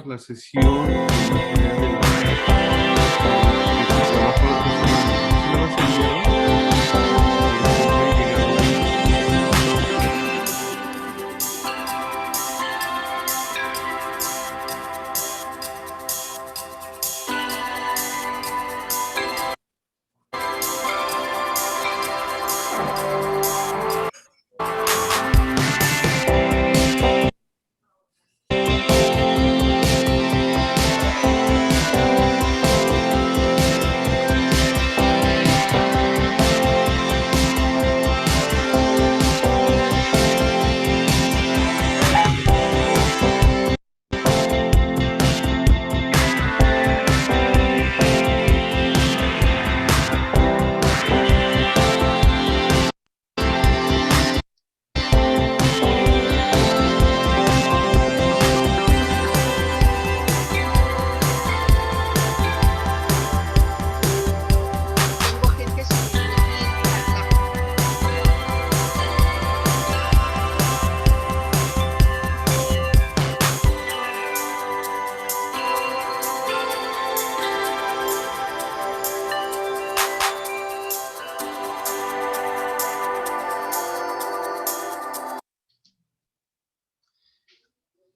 la sesión en materia de trabajo personal. ¿Sí la vas enviando? Se me puede llegar. Tengo gente sin imprimir, Carla.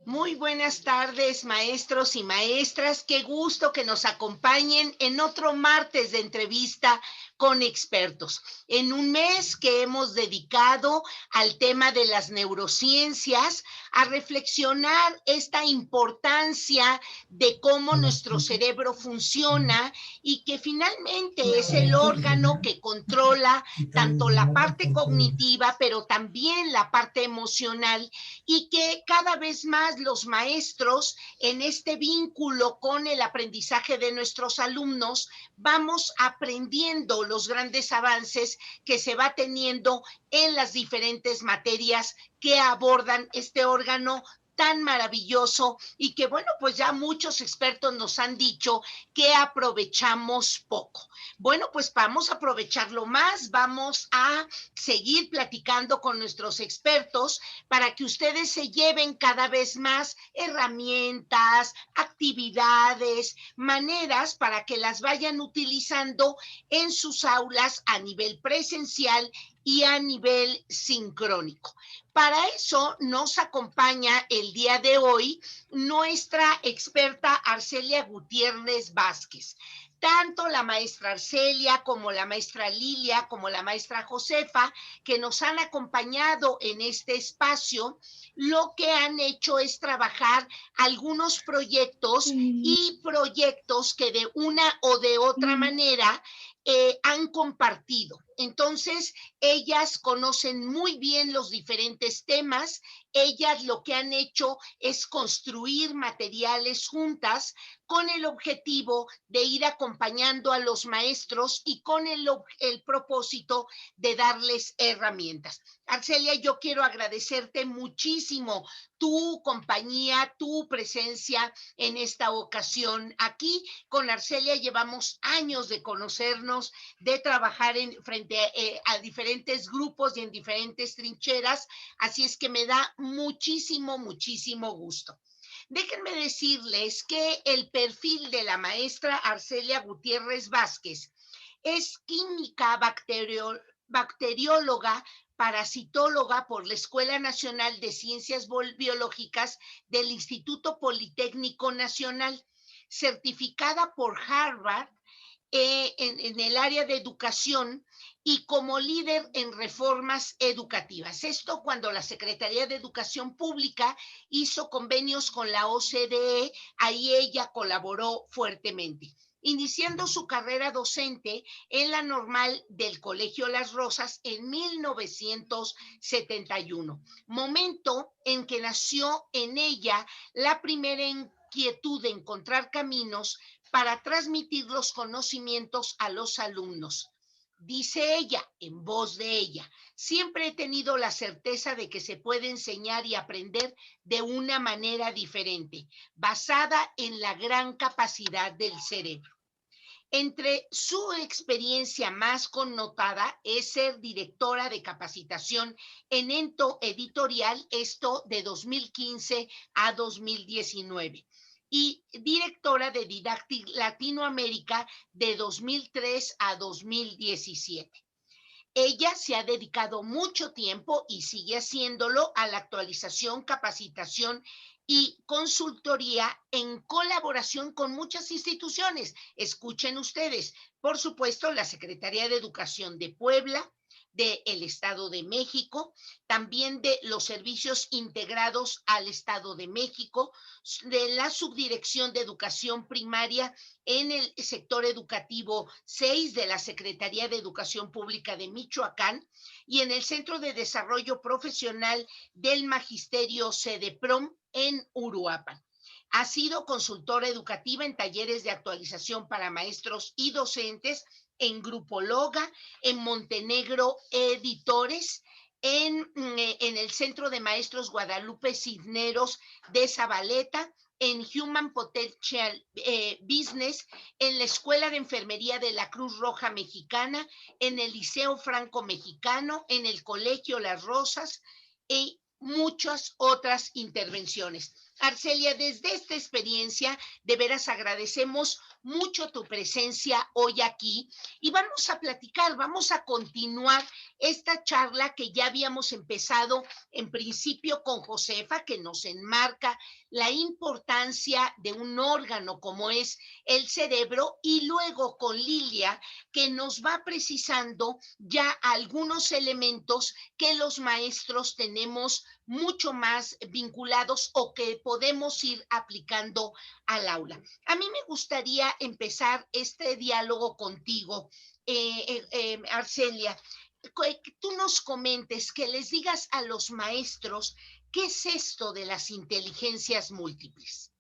Muy buenas tardes, maestros y maestras. Qué gusto que nos acompañen en otro martes de entrevista con expertos. En un mes que hemos dedicado al tema de las neurociencias, a reflexionar esta importancia de cómo nuestro cerebro funciona y que finalmente es el órgano que controla tanto la parte cognitiva, pero también la parte emocional, y que cada vez más los maestros en este vínculo con el aprendizaje de nuestros alumnos vamos aprendiendo los grandes avances que se va teniendo en las diferentes materias que abordan este órgano tan maravilloso y que, bueno, pues ya muchos expertos nos han dicho que aprovechamos poco. Bueno, pues vamos a aprovecharlo más, vamos a seguir platicando con nuestros expertos para que ustedes se lleven cada vez más herramientas, actividades, maneras para que las vayan utilizando en sus aulas a nivel presencial y a nivel sincrónico. Para eso nos acompaña el día de hoy nuestra experta Arcelia Gutiérrez Vázquez. Tanto la maestra Arcelia como la maestra Lilia, como la maestra Josefa, que nos han acompañado en este espacio, lo que han hecho es trabajar algunos proyectos y proyectos que de una o de otra manera han compartido. Entonces, ellas conocen muy bien los diferentes temas. Ellas lo que han hecho es construir materiales juntas con el objetivo de ir acompañando a los maestros y con el propósito de darles herramientas. Arcelia, yo quiero agradecerte muchísimo tu compañía, tu presencia en esta ocasión aquí. Con Arcelia llevamos años de conocernos, de trabajar frente a diferentes grupos y en diferentes trincheras, así es que me da muchísimo, muchísimo gusto. Déjenme decirles que el perfil de la maestra Arcelia Gutiérrez Vázquez es química bacterióloga, parasitóloga por la Escuela Nacional de Ciencias Biológicas del Instituto Politécnico Nacional, certificada por Harvard en el área de educación y como líder en reformas educativas. Esto cuando la Secretaría de Educación Pública hizo convenios con la OCDE, ahí ella colaboró fuertemente. Iniciando su carrera docente en la normal del Colegio Las Rosas en 1971, momento en que nació en ella la primera inquietud de encontrar caminos para transmitir los conocimientos a los alumnos. Dice ella, en voz de ella, siempre he tenido la certeza de que se puede enseñar y aprender de una manera diferente, basada en la gran capacidad del cerebro. Entre su experiencia más connotada es ser directora de capacitación en Ento Editorial, esto de 2015 a 2019. y directora de Didactic Latinoamérica de 2003 a 2017. Ella se ha dedicado mucho tiempo y sigue haciéndolo a la actualización, capacitación y consultoría en colaboración con muchas instituciones. Escuchen ustedes, por supuesto, la Secretaría de Educación de Puebla, del Estado de México, también de los servicios integrados al Estado de México, de la Subdirección de Educación Primaria en el sector educativo 6 de la Secretaría de Educación Pública de Michoacán y en el Centro de Desarrollo Profesional del Magisterio CEDEPROM en Uruapan. Ha sido consultora educativa en talleres de actualización para maestros y docentes en Grupo Loga, en Montenegro Editores, en el Centro de Maestros Guadalupe Cisneros de Zabaleta, en Human Potential Business, en la Escuela de Enfermería de la Cruz Roja Mexicana, en el Liceo Franco Mexicano, en el Colegio Las Rosas y muchas otras intervenciones. Arcelia, desde esta experiencia, de veras agradecemos mucho tu presencia hoy aquí y vamos a platicar, vamos a continuar esta charla que ya habíamos empezado en principio con Josefa, que nos enmarca la importancia de un órgano como es el cerebro, y luego con Lilia, que nos va precisando ya algunos elementos que los maestros tenemos mucho más vinculados o que podemos ir aplicando al aula. A mí me gustaría empezar este diálogo contigo, Arcelia, que tú nos comentes, que les digas a los maestros qué es esto de las inteligencias múltiples.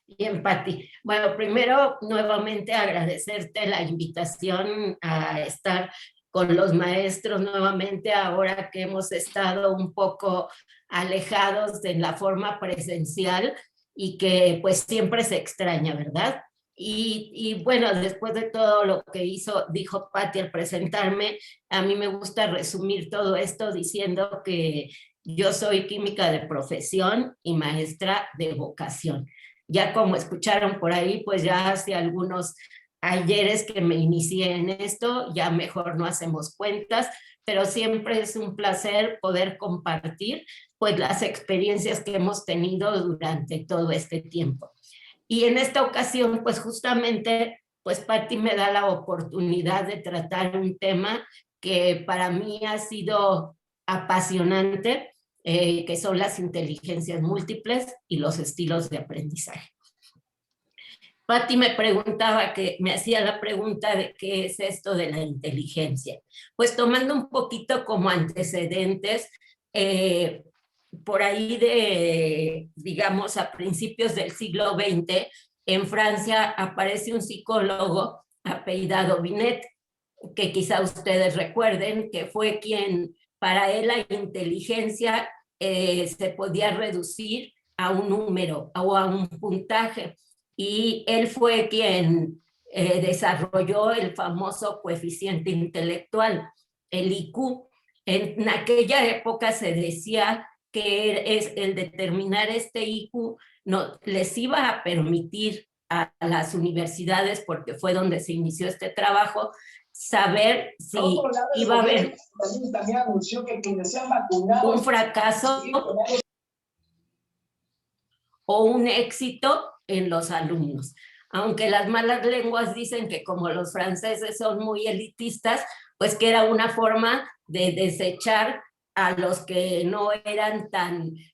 Bien, Pati. Bueno, primero, nuevamente agradecerte la invitación a estar con los maestros nuevamente, ahora que hemos estado un poco alejados de la forma presencial y que pues siempre se extraña, ¿verdad? Y bueno, después de todo lo que dijo Pati al presentarme, a mí me gusta resumir todo esto diciendo que yo soy química de profesión y maestra de vocación. Ya como escucharon por ahí, pues ya hace algunos ayeres que me inicié en esto, ya mejor no hacemos cuentas, pero siempre es un placer poder compartir pues las experiencias que hemos tenido durante todo este tiempo. Y en esta ocasión, pues justamente, pues Pati me da la oportunidad de tratar un tema que para mí ha sido apasionante, que son las inteligencias múltiples y los estilos de aprendizaje. Pati me hacía la pregunta de qué es esto de la inteligencia. Pues tomando un poquito como antecedentes, por ahí digamos, a principios del siglo XX, en Francia aparece un psicólogo apellidado Binet, que quizá ustedes recuerden, que fue quien, para él la inteligencia se podía reducir a un número o a un puntaje. Y él fue quien desarrolló el famoso coeficiente intelectual, el IQ. En aquella época se decía que es el determinar este IQ les iba a permitir a las universidades, porque fue donde se inició este trabajo, saber si iba a haber un fracaso o un éxito en los alumnos. Aunque las malas lenguas dicen que como los franceses son muy elitistas, pues que era una forma de desechar a los que no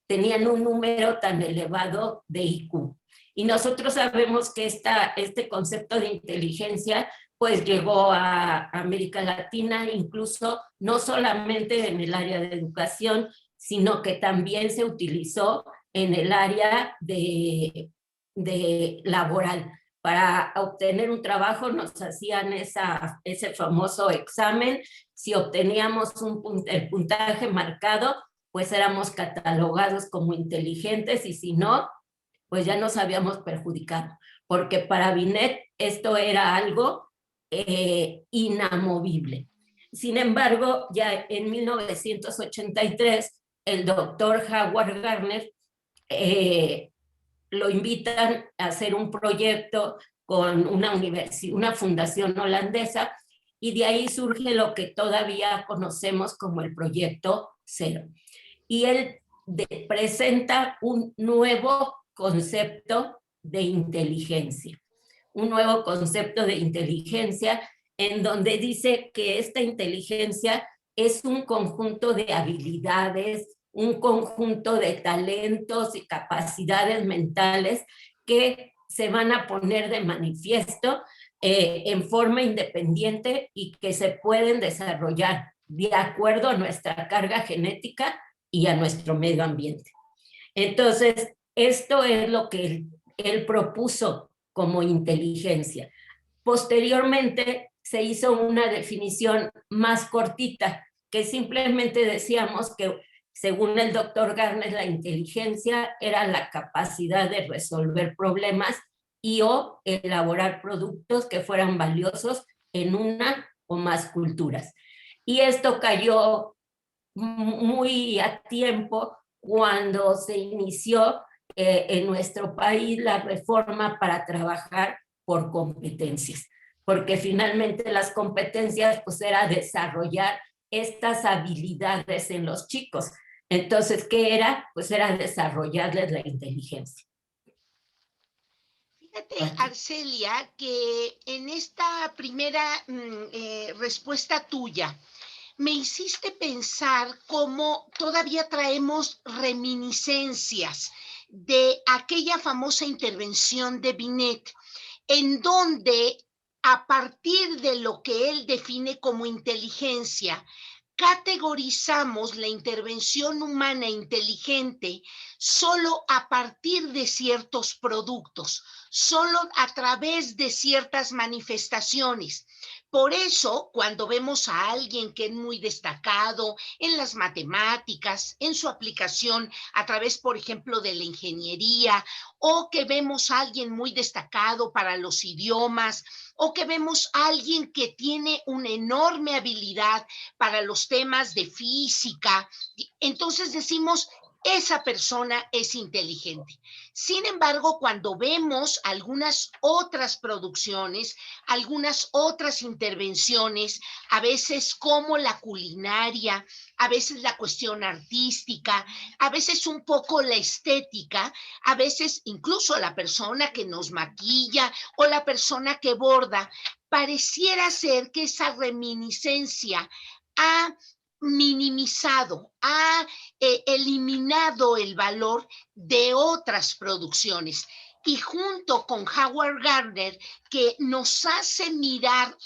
tenían un número tan elevado de IQ. Y nosotros sabemos que este concepto de inteligencia pues llegó a América Latina, incluso no solamente en el área de educación, sino que también se utilizó en el área de laboral. Para obtener un trabajo nos hacían ese famoso examen. Si obteníamos el puntaje marcado, pues éramos catalogados como inteligentes, y si no, pues ya nos habíamos perjudicado, porque para Binet esto era algo inamovible. Sin embargo, ya en 1983, el doctor Howard Gardner lo invitan a hacer un proyecto con una fundación holandesa, y de ahí surge lo que todavía conocemos como el Proyecto Cero. Y él presenta un nuevo concepto de inteligencia, un nuevo concepto de inteligencia en donde dice que esta inteligencia es un conjunto de habilidades, un conjunto de talentos y capacidades mentales que se van a poner de manifiesto en forma independiente y que se pueden desarrollar de acuerdo a nuestra carga genética y a nuestro medio ambiente. Entonces, esto es lo que él propuso como inteligencia. Posteriormente se hizo una definición más cortita, que simplemente decíamos que, según el doctor Garner, la inteligencia era la capacidad de resolver problemas y o elaborar productos que fueran valiosos en una o más culturas. Y esto cayó muy a tiempo cuando se inició en nuestro país la reforma para trabajar por competencias, porque finalmente las competencias pues era desarrollar estas habilidades en los chicos. Entonces, ¿qué era? Pues era desarrollarles la inteligencia. Fíjate, Arcelia, que en esta primera respuesta tuya, me hiciste pensar cómo todavía traemos reminiscencias de aquella famosa intervención de Binet, en donde a partir de lo que él define como inteligencia, categorizamos la intervención humana inteligente solo a partir de ciertos productos, solo a través de ciertas manifestaciones. Por eso, cuando vemos a alguien que es muy destacado en las matemáticas, en su aplicación a través, por ejemplo, de la ingeniería, o que vemos a alguien muy destacado para los idiomas, o que vemos a alguien que tiene una enorme habilidad para los temas de física, entonces decimos, esa persona es inteligente. Sin embargo, cuando vemos algunas otras producciones, algunas otras intervenciones, a veces como la culinaria, a veces la cuestión artística, a veces un poco la estética, a veces incluso la persona que nos maquilla o la persona que borda, pareciera ser que esa reminiscencia ha minimizado, ha eliminado el valor de otras producciones. Y junto con Howard Gardner, que nos hace mirar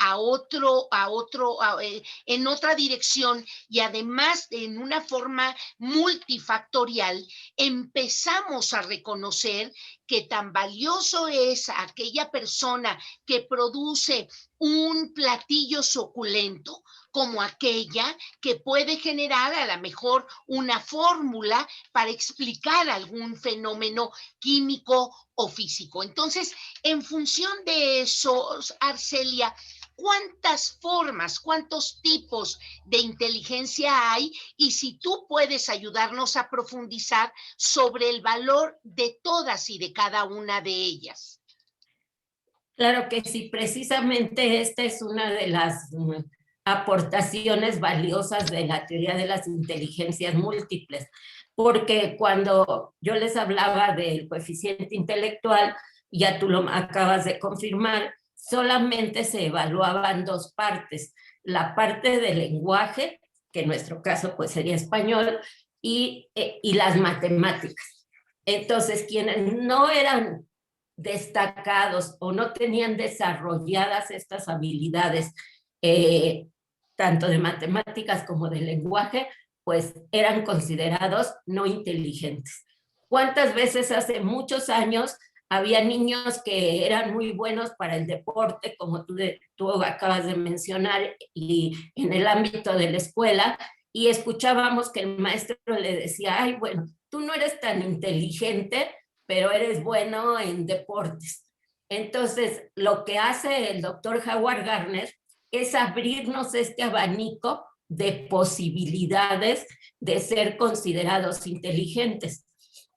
en otra dirección y además en una forma multifactorial, empezamos a reconocer que tan valioso es aquella persona que produce un platillo suculento como aquella que puede generar a lo mejor una fórmula para explicar algún fenómeno químico o físico. Entonces, en función de eso, Arcelia, ¿cuántas formas, cuántos tipos de inteligencia hay? Y si tú puedes ayudarnos a profundizar sobre el valor de todas y de cada una de ellas. Claro que sí, precisamente esta es una de las aportaciones valiosas de la teoría de las inteligencias múltiples, porque cuando yo les hablaba del coeficiente intelectual, ya tú lo acabas de confirmar, solamente se evaluaban dos partes, la parte del lenguaje, que en nuestro caso pues sería español, y las matemáticas. Entonces, quienes no eran destacados o no tenían desarrolladas estas habilidades, tanto de matemáticas como de lenguaje, pues eran considerados no inteligentes. ¿Cuántas veces hace muchos años había niños que eran muy buenos para el deporte, como tú acabas de mencionar, y en el ámbito de la escuela, y escuchábamos que el maestro le decía, ay, bueno, tú no eres tan inteligente, pero eres bueno en deportes? Entonces, lo que hace el doctor Howard Gardner es abrirnos este abanico de posibilidades de ser considerados inteligentes.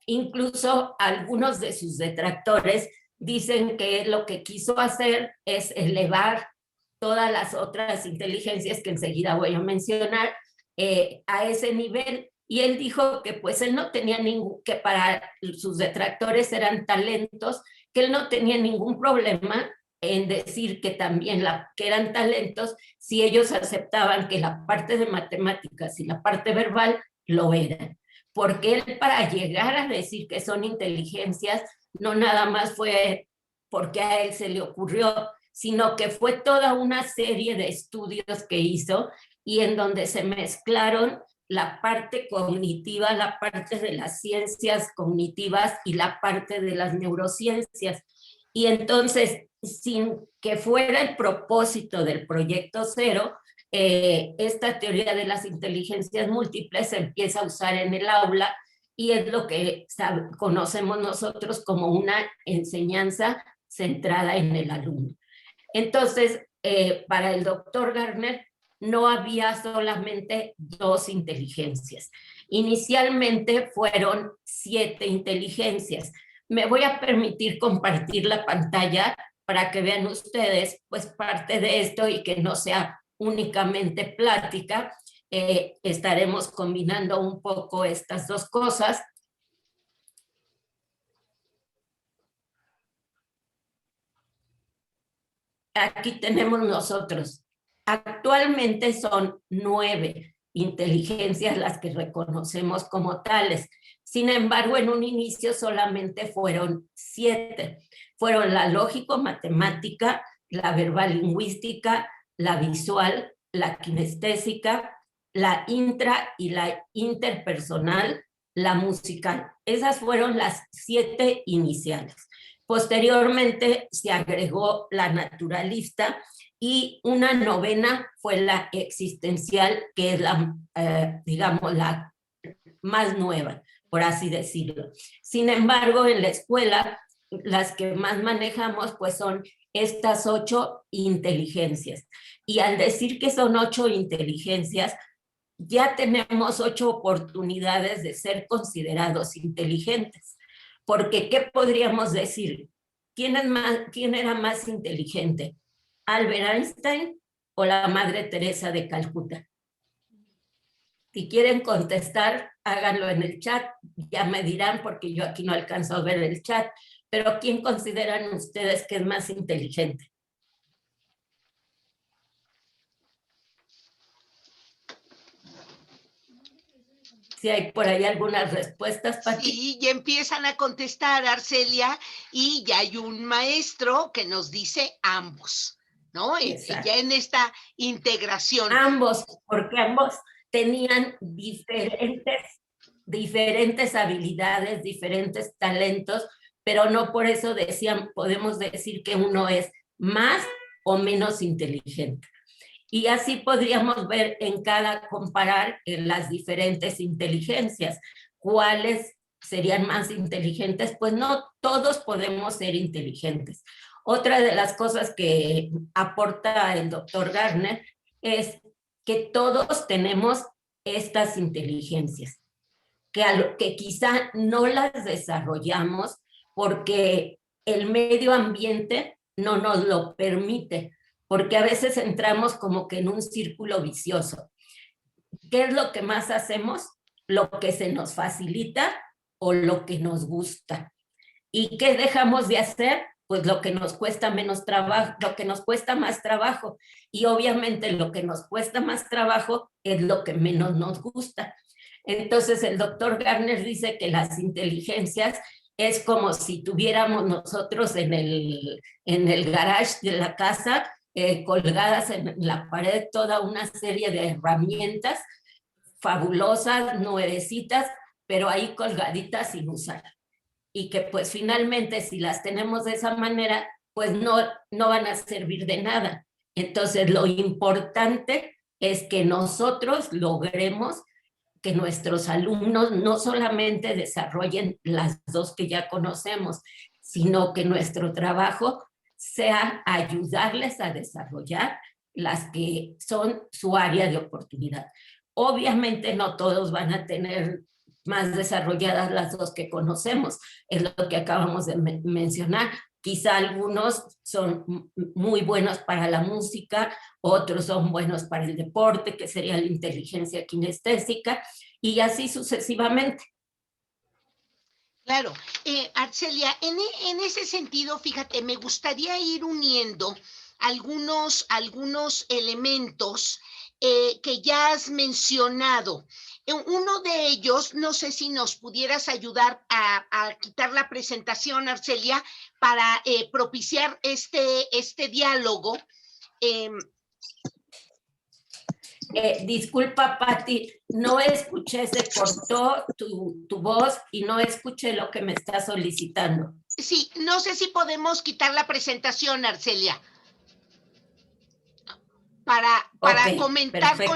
Incluso algunos de sus detractores dicen que lo que quiso hacer es elevar todas las otras inteligencias que enseguida voy a mencionar a ese nivel. Y él dijo que pues él no tenía que para sus detractores eran talentos, que él no tenía ningún problema en decir que también que eran talentos si ellos aceptaban que la parte de matemáticas y la parte verbal lo eran. Porque él para llegar a decir que son inteligencias, no nada más fue porque a él se le ocurrió, sino que fue toda una serie de estudios que hizo y en donde se mezclaron la parte cognitiva, la parte de las ciencias cognitivas y la parte de las neurociencias. Y entonces, sin que fuera el propósito del proyecto Cero, esta teoría de las inteligencias múltiples se empieza a usar en el aula y es lo que conocemos nosotros como una enseñanza centrada en el alumno. Entonces, para el doctor Garner, no había solamente 2 inteligencias. Inicialmente fueron 7 inteligencias. Me voy a permitir compartir la pantalla para que vean ustedes pues parte de esto y que no sea únicamente plática. Estaremos combinando un poco estas 2 cosas. Aquí tenemos nosotros. Actualmente son 9 inteligencias las que reconocemos como tales. Sin embargo, en un inicio solamente fueron 7. Fueron la lógico-matemática, la verbal-lingüística, la visual, la kinestésica, la intra y la interpersonal, la musical. Esas fueron las 7 iniciales. Posteriormente se agregó la naturalista y una 9ª fue la existencial, que es la, digamos, la más nueva, por así decirlo. Sin embargo, en la escuela, las que más manejamos pues son estas 8 inteligencias. Y al decir que son 8 inteligencias, ya tenemos 8 oportunidades de ser considerados inteligentes. Porque, ¿qué podríamos decir? ¿Quién era más inteligente? ¿Albert Einstein o la Madre Teresa de Calcuta? Si quieren contestar, háganlo en el chat. Ya me dirán porque yo aquí no alcanzo a ver el chat. Pero ¿quién consideran ustedes que es más inteligente? Si hay por ahí algunas respuestas, Pati. Sí, ya empiezan a contestar, Arcelia, y ya hay un maestro que nos dice ambos, ¿no? Ya en esta integración. Ambos, porque ambos tenían diferentes habilidades, diferentes talentos, pero no por eso podemos decir que uno es más o menos inteligente. Y así podríamos ver comparar en las diferentes inteligencias. ¿Cuáles serían más inteligentes? Pues no todos podemos ser inteligentes. Otra de las cosas que aporta el doctor Garner es que todos tenemos estas inteligencias, que quizá no las desarrollamos porque el medio ambiente no nos lo permite, porque a veces entramos como que en un círculo vicioso. ¿Qué es lo que más hacemos? Lo que se nos facilita o lo que nos gusta. ¿Y qué dejamos de hacer? Pues lo que nos cuesta menos trabajo, lo que nos cuesta más trabajo. Y obviamente lo que nos cuesta más trabajo es lo que menos nos gusta. Entonces el doctor Garner dice que las inteligencias es como si tuviéramos nosotros en el garage de la casa colgadas en la pared toda una serie de herramientas fabulosas, nuevecitas, pero ahí colgaditas sin usar. Y que pues finalmente si las tenemos de esa manera, pues no van a servir de nada. Entonces lo importante es que nosotros logremos que nuestros alumnos no solamente desarrollen las 2 que ya conocemos, sino que nuestro trabajo sea ayudarles a desarrollar las que son su área de oportunidad. Obviamente no todos van a tener más desarrolladas las dos que conocemos, es lo que acabamos de mencionar. Quizá algunos son muy buenos para la música, otros son buenos para el deporte, que sería la inteligencia kinestésica, y así sucesivamente. Claro, Arcelia, en ese sentido, fíjate, me gustaría ir uniendo algunos elementos que ya has mencionado. Uno de ellos, no sé si nos pudieras ayudar a quitar la presentación, Arcelia, para propiciar este diálogo. Disculpa, Patti, no escuché, se cortó tu voz y no escuché lo que me está solicitando. Sí, no sé si podemos quitar la presentación, Arcelia, para Ok, comentar perfecto.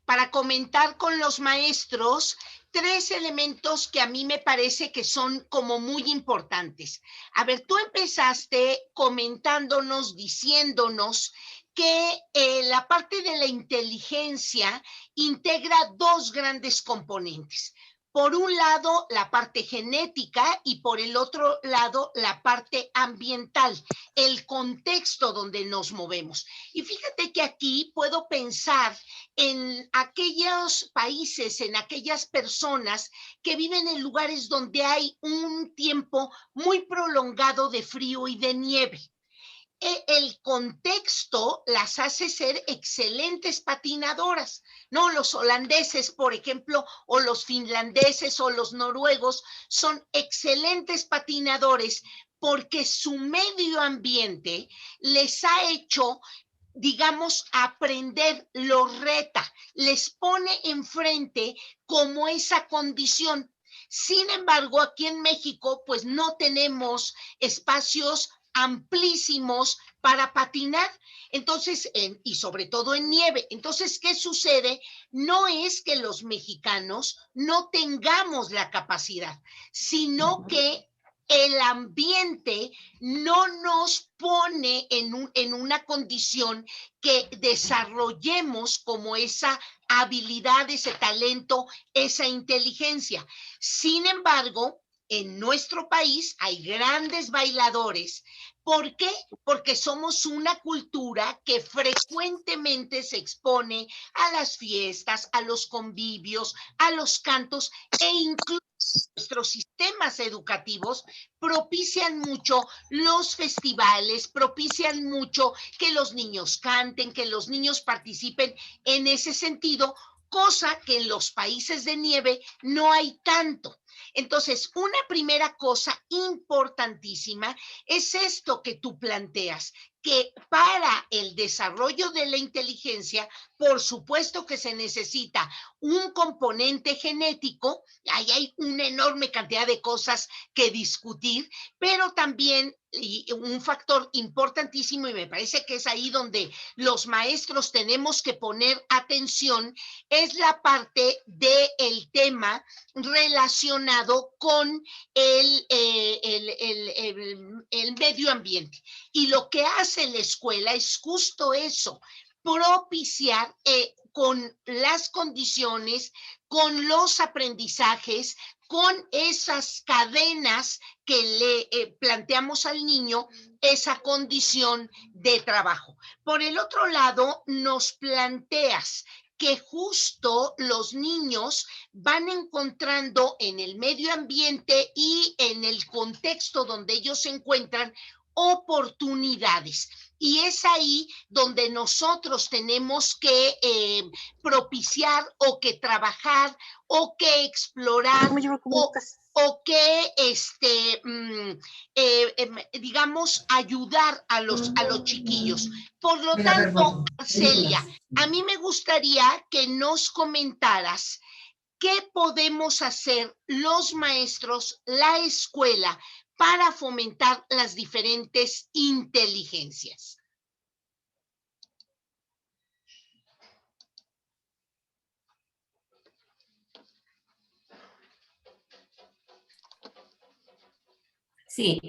para comentar con los maestros tres elementos que a mí me parece que son como muy importantes. A ver, tú empezaste comentándonos, diciéndonos que la parte de la inteligencia integra dos grandes componentes. Por un lado, la parte genética y por el otro lado, la parte ambiental, el contexto donde nos movemos. Y fíjate que aquí puedo pensar en aquellos países, en aquellas personas que viven en lugares donde hay un tiempo muy prolongado de frío y de nieve. El contexto las hace ser excelentes patinadoras, ¿no? Los holandeses, por ejemplo, o los finlandeses o los noruegos son excelentes patinadores porque su medio ambiente les ha hecho, digamos, aprender, los reta, les pone enfrente como esa condición. Sin embargo, aquí en México, pues no tenemos espacios amplísimos para patinar, entonces, y sobre todo en nieve. Entonces, ¿qué sucede? No es que los mexicanos no tengamos la capacidad, sino que el ambiente no nos pone en una condición que desarrollemos como esa habilidad, ese talento, esa inteligencia. Sin embargo, en nuestro país hay grandes bailadores. ¿Por qué? Porque somos una cultura que frecuentemente se expone a las fiestas, a los convivios, a los cantos e incluso nuestros sistemas educativos propician mucho los festivales, propician mucho que los niños canten, que los niños participen en ese sentido, cosa que en los países de nieve no hay tanto. Entonces, una primera cosa importantísima es esto que tú planteas, que para el desarrollo de la inteligencia, por supuesto que se necesita un componente genético, ahí hay una enorme cantidad de cosas que discutir, pero también y un factor importantísimo, y me parece que es ahí donde los maestros tenemos que poner atención, es la parte del tema relacionado con el medio ambiente. Y lo que hace la escuela es justo eso, propiciar con las condiciones, con los aprendizajes, con esas cadenas que le planteamos al niño, esa condición de trabajo. Por el otro lado, nos planteas que justo los niños van encontrando en el medio ambiente y en el contexto donde ellos se encuentran oportunidades. Y es ahí donde nosotros tenemos que propiciar o que trabajar o que explorar o que, digamos, ayudar a los chiquillos. Por lo tanto, Celia, a mí me gustaría que nos comentaras qué podemos hacer los maestros, la escuela, para fomentar las diferentes inteligencias. Sí,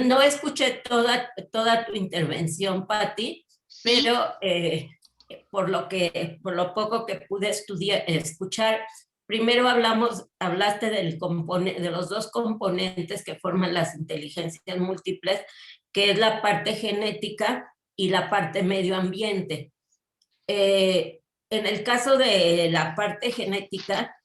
no escuché toda tu intervención, Patti, ¿Sí? pero por lo poco que pude escuchar, primero hablaste de los dos componentes que forman las inteligencias múltiples, que es la parte genética y la parte medio ambiente. En el caso de la parte genética,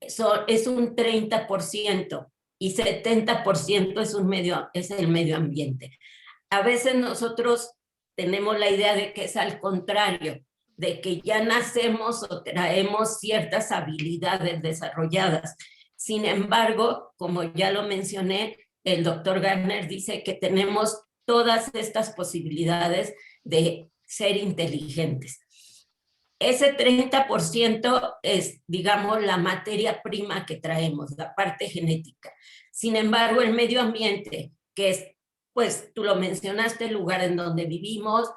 es un 30% y 70% es el medio ambiente. A veces nosotros tenemos la idea de que es al contrario, de que ya nacemos o traemos ciertas habilidades desarrolladas. Sin embargo, como ya lo mencioné, el doctor Gardner dice que tenemos todas estas posibilidades de ser inteligentes. Ese 30% es, digamos, la materia prima que traemos, la parte genética. Sin embargo, el medio ambiente, que es, pues tú lo mencionaste, el lugar en donde vivimos,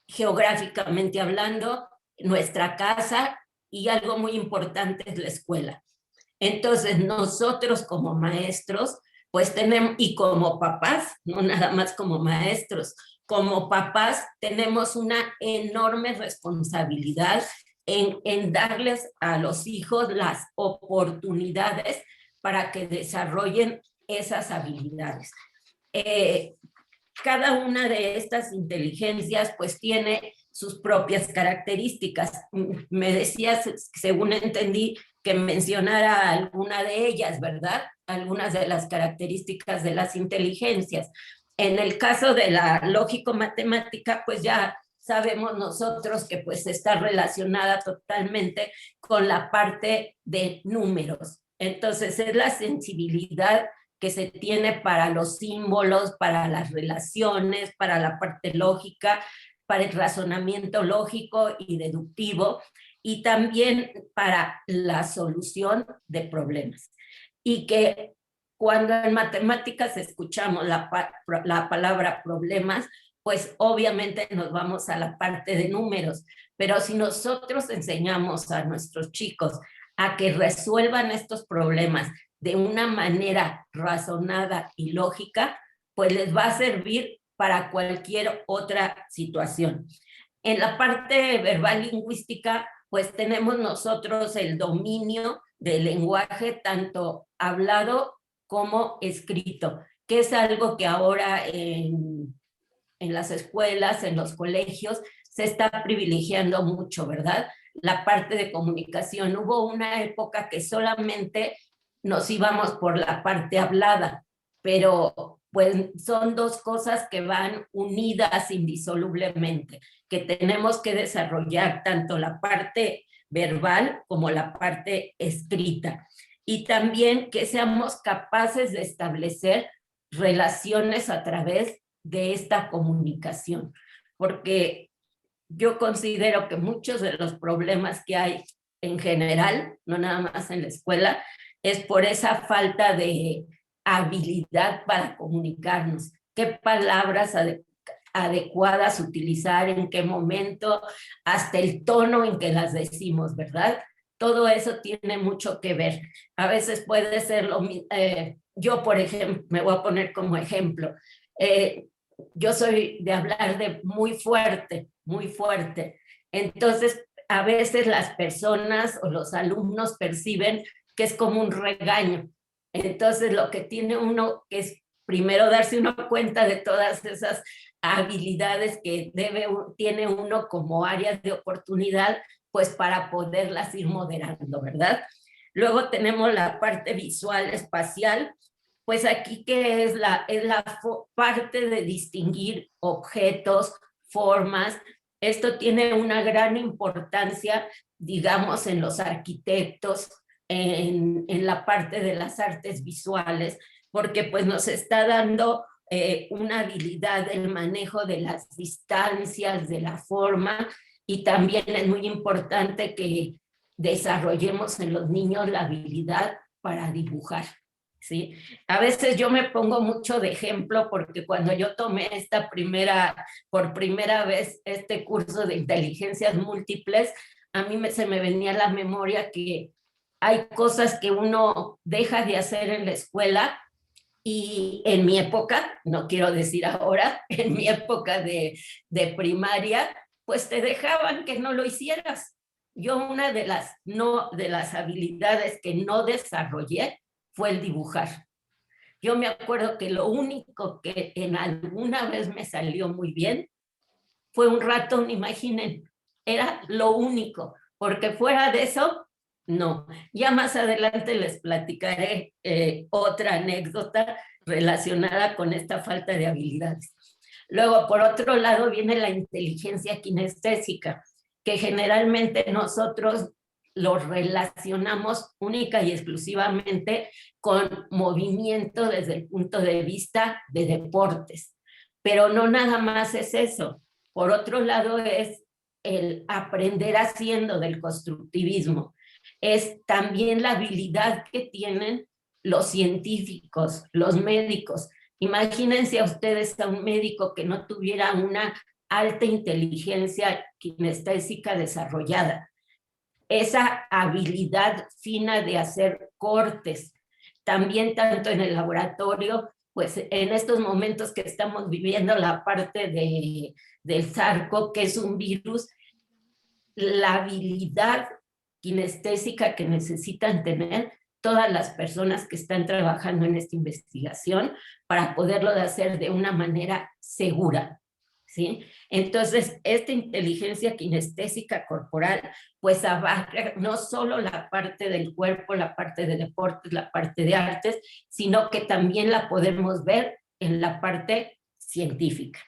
geográficamente hablando, nuestra casa, y algo muy importante es la escuela. Entonces, nosotros como maestros, pues tenemos, y como papás, no nada más como maestros, como papás tenemos una enorme responsabilidad en darles a los hijos las oportunidades para que desarrollen esas habilidades. Cada una de estas inteligencias pues tiene sus propias características. Me decías, según entendí, que mencionara alguna de ellas, ¿verdad? Algunas de las características de las inteligencias. En el caso de la lógico-matemática, pues ya sabemos nosotros que pues está relacionada totalmente con la parte de números. Entonces es la sensibilidad que se tiene para los símbolos, para las relaciones, para la parte lógica, para el razonamiento lógico y deductivo, y también para la solución de problemas. Y que cuando en matemáticas escuchamos la palabra problemas, pues obviamente nos vamos a la parte de números, pero si nosotros enseñamos a nuestros chicos a que resuelvan estos problemas de una manera razonada y lógica, pues les va a servir para cualquier otra situación. En la parte verbal lingüística, pues tenemos nosotros el dominio del lenguaje tanto hablado como escrito, que es algo que ahora en las escuelas, en los colegios, se está privilegiando mucho, ¿verdad? La parte de comunicación. Hubo una época que solamente nos íbamos por la parte hablada, pero pues son dos cosas que van unidas indisolublemente, que tenemos que desarrollar tanto la parte verbal como la parte escrita. Y también que seamos capaces de establecer relaciones a través de esta comunicación, porque yo considero que muchos de los problemas que hay en general, no nada más en la escuela, es por esa falta de habilidad para comunicarnos. ¿Qué palabras adecuadas utilizar, en qué momento, hasta el tono en que las decimos, ¿verdad? Todo eso tiene mucho que ver. A veces puede ser yo, por ejemplo, me voy a poner como ejemplo, yo soy de hablar de muy fuerte, muy fuerte. Entonces, a veces las personas o los alumnos perciben que es como un regaño. Entonces, lo que tiene uno que es primero darse uno cuenta de todas esas habilidades que tiene uno como áreas de oportunidad, pues para poderlas ir moderando, ¿verdad? Luego tenemos la parte visual espacial, pues aquí que es la parte de distinguir objetos, formas. Esto tiene una gran importancia, digamos, en los arquitectos, en la parte de las artes visuales, porque pues nos está dando una habilidad del manejo de las distancias, de la forma, y también es muy importante que desarrollemos en los niños la habilidad para dibujar. ¿Sí? A veces yo me pongo mucho de ejemplo porque cuando yo tomé por primera vez este curso de inteligencias múltiples, a mí se me venía a la memoria que hay cosas que uno deja de hacer en la escuela y en mi época, no quiero decir ahora, en mi época de primaria, pues te dejaban que no lo hicieras. Yo una de las habilidades que no desarrollé fue el dibujar. Yo me acuerdo que lo único que en alguna vez me salió muy bien fue un ratón, imaginen, era lo único, porque fuera de eso, no. Ya más adelante les platicaré otra anécdota relacionada con esta falta de habilidades. Luego, por otro lado, viene la inteligencia kinestésica, que generalmente nosotros lo relacionamos única y exclusivamente con movimiento desde el punto de vista de deportes. Pero no nada más es eso. Por otro lado, es el aprender haciendo del constructivismo. Es también la habilidad que tienen los científicos, los médicos. Imagínense a ustedes a un médico que no tuviera una alta inteligencia kinestésica desarrollada. Esa habilidad fina de hacer cortes, también tanto en el laboratorio, pues en estos momentos que estamos viviendo la parte del sarco, que es un virus, la habilidad kinestésica que necesitan tener todas las personas que están trabajando en esta investigación para poderlo hacer de una manera segura, ¿sí? Entonces, esta inteligencia kinestésica corporal, pues abarca no solo la parte del cuerpo, la parte de deportes, la parte de artes, sino que también la podemos ver en la parte científica.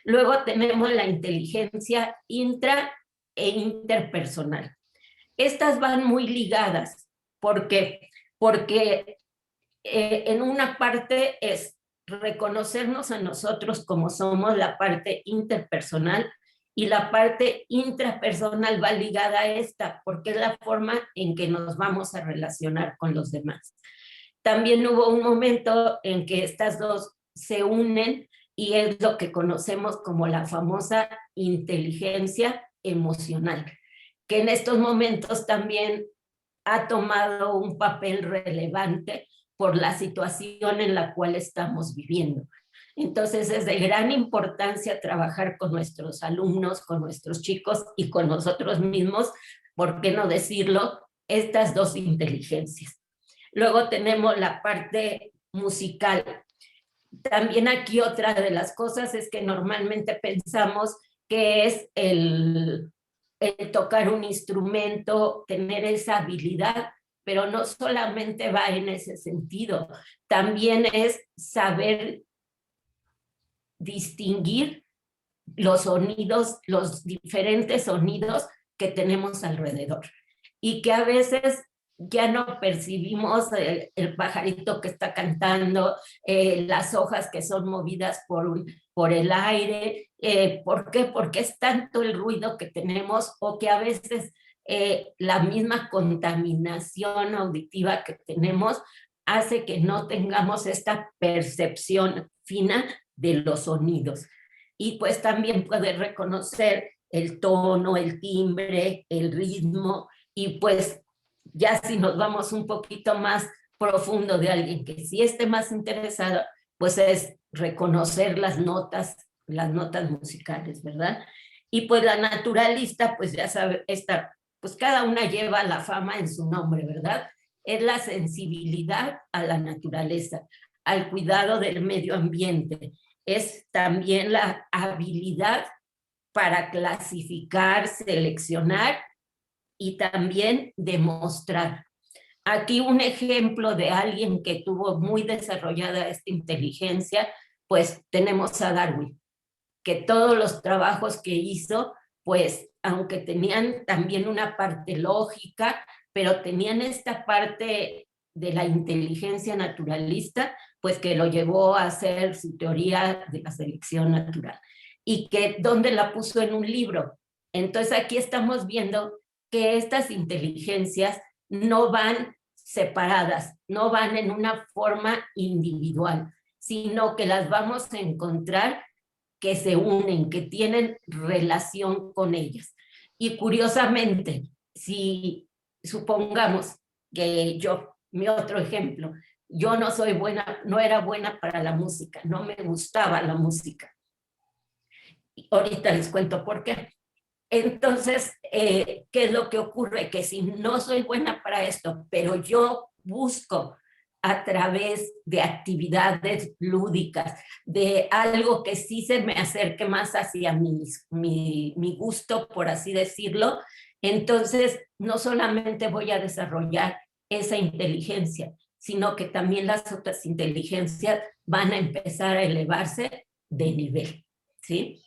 Luego tenemos la inteligencia intra e interpersonal. Estas van muy ligadas, porque en una parte es reconocernos a nosotros como somos, la parte interpersonal, y la parte intrapersonal va ligada a esta, porque es la forma en que nos vamos a relacionar con los demás. También hubo un momento en que estas dos se unen y es lo que conocemos como la famosa inteligencia emocional, que en estos momentos también ha tomado un papel relevante por la situación en la cual estamos viviendo. Entonces es de gran importancia trabajar con nuestros alumnos, con nuestros chicos y con nosotros mismos, ¿por qué no decirlo? Estas dos inteligencias. Luego tenemos la parte musical. También aquí otra de las cosas es que normalmente pensamos que es el tocar un instrumento, tener esa habilidad, pero no solamente va en ese sentido, también es saber distinguir los sonidos, los diferentes sonidos que tenemos alrededor y que a veces ya no percibimos el pajarito que está cantando, las hojas que son movidas por el aire. ¿Por qué? Porque es tanto el ruido que tenemos o que a veces la misma contaminación auditiva que tenemos hace que no tengamos esta percepción fina de los sonidos. Y pues también poder reconocer el tono, el timbre, el ritmo, y pues ya si nos vamos un poquito más profundo de alguien que sí esté más interesado, pues es reconocer las notas musicales, ¿verdad? Y pues la naturalista, pues ya sabe, pues cada una lleva la fama en su nombre, ¿verdad? Es la sensibilidad a la naturaleza, al cuidado del medio ambiente. Es también la habilidad para clasificar, seleccionar y también demostrar. Aquí un ejemplo de alguien que tuvo muy desarrollada esta inteligencia, pues tenemos a Darwin, que todos los trabajos que hizo, pues aunque tenían también una parte lógica, pero tenían esta parte de la inteligencia naturalista, pues que lo llevó a hacer su teoría de la selección natural. Y que ¿dónde la puso? En un libro. Entonces aquí estamos viendo que estas inteligencias no van separadas, no van en una forma individual, sino que las vamos a encontrar que se unen, que tienen relación con ellas. Y curiosamente, si supongamos que yo, mi otro ejemplo, yo no soy buena, no era buena para la música, no me gustaba la música. Y ahorita les cuento por qué. Entonces, ¿qué es lo que ocurre? Que si no soy buena para esto, pero yo busco a través de actividades lúdicas, de algo que sí se me acerque más hacia mi gusto, por así decirlo, entonces no solamente voy a desarrollar esa inteligencia, sino que también las otras inteligencias van a empezar a elevarse de nivel, ¿sí?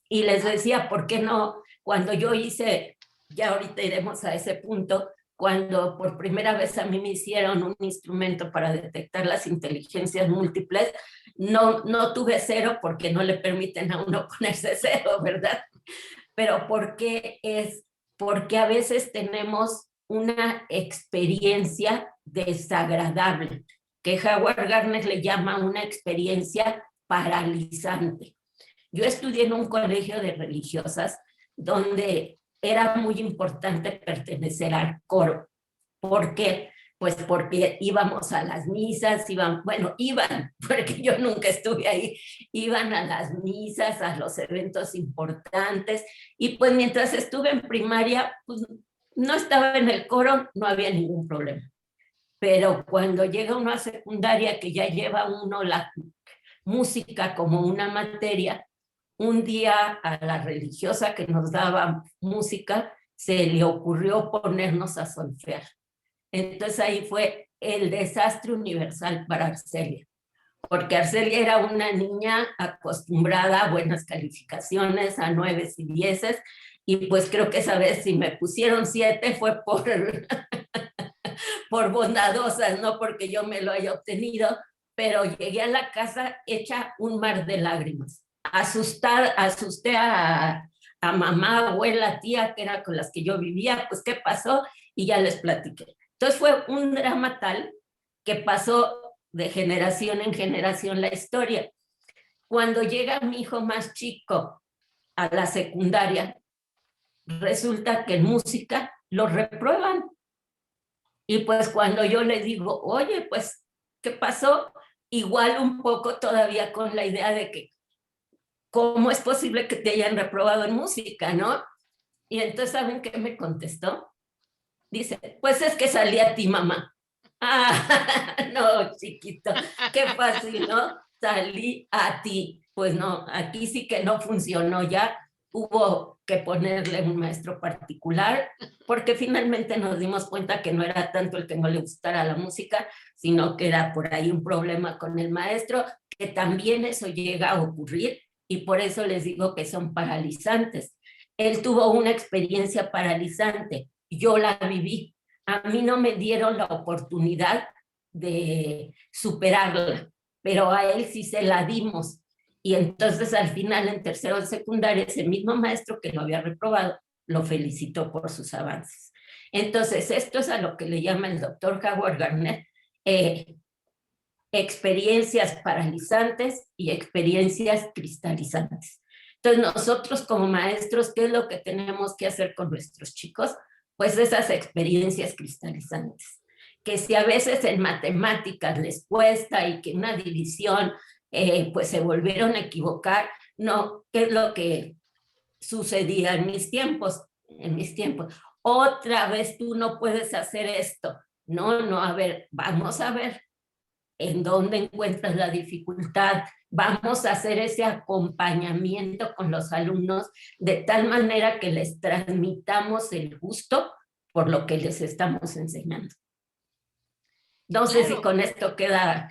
Y les decía, ¿por qué no? Cuando yo hice, ya ahorita iremos a ese punto, cuando por primera vez a mí me hicieron un instrumento para detectar las inteligencias múltiples, no tuve cero porque no le permiten a uno ponerse cero, ¿verdad? Pero ¿por qué es? Porque a veces tenemos una experiencia desagradable, que Howard Gardner le llama una experiencia paralizante. Yo estudié en un colegio de religiosas donde era muy importante pertenecer al coro. ¿Por qué? Pues porque íbamos a las misas, iban, porque yo nunca estuve ahí, iban a las misas, a los eventos importantes, y pues mientras estuve en primaria, pues no estaba en el coro, no había ningún problema. Pero cuando llega uno a secundaria, que ya lleva uno la música como una materia, un día a la religiosa que nos daba música se le ocurrió ponernos a solfear. Entonces ahí fue el desastre universal para Arcelia, porque Arcelia era una niña acostumbrada a buenas calificaciones, a 9 y 10, y pues creo que esa vez si me pusieron 7 fue por bondadosas, no porque yo me lo haya obtenido, pero llegué a la casa hecha un mar de lágrimas. Asusté a mamá, abuela, tía, que era con las que yo vivía, pues qué pasó, y ya les platiqué. Entonces fue un drama tal que pasó de generación en generación la historia. Cuando llega mi hijo más chico a la secundaria, resulta que en música lo reprueban. Y pues cuando yo le digo, oye, pues, ¿qué pasó? Igual un poco todavía con la idea de que, ¿cómo es posible que te hayan reprobado en música, no? Y entonces, ¿saben qué me contestó? Dice, pues es que salí a ti, mamá. Ah, no, chiquito, qué fácil, ¿no? Salí a ti. Pues no, aquí sí que no funcionó ya. Hubo que ponerle un maestro particular, porque finalmente nos dimos cuenta que no era tanto el que no le gustara la música, sino que era por ahí un problema con el maestro, que también eso llega a ocurrir, y por eso les digo que son paralizantes. Él tuvo una experiencia paralizante, yo la viví. A mí no me dieron la oportunidad de superarla, pero a él sí se la dimos. Y entonces al final, en tercero de secundaria, ese mismo maestro que lo había reprobado, lo felicitó por sus avances. Entonces, esto es a lo que le llama el doctor Howard Gardner experiencias paralizantes y experiencias cristalizantes. Entonces, nosotros como maestros, ¿qué es lo que tenemos que hacer con nuestros chicos? Pues esas experiencias cristalizantes. Que si a veces en matemáticas les cuesta y que una división pues se volvieron a equivocar, no, ¿qué es lo que sucedía en mis tiempos? En mis tiempos, otra vez tú no puedes hacer esto. No, a ver, vamos a ver en dónde encuentras la dificultad. Vamos a hacer ese acompañamiento con los alumnos de tal manera que les transmitamos el gusto por lo que les estamos enseñando. No sé si con esto queda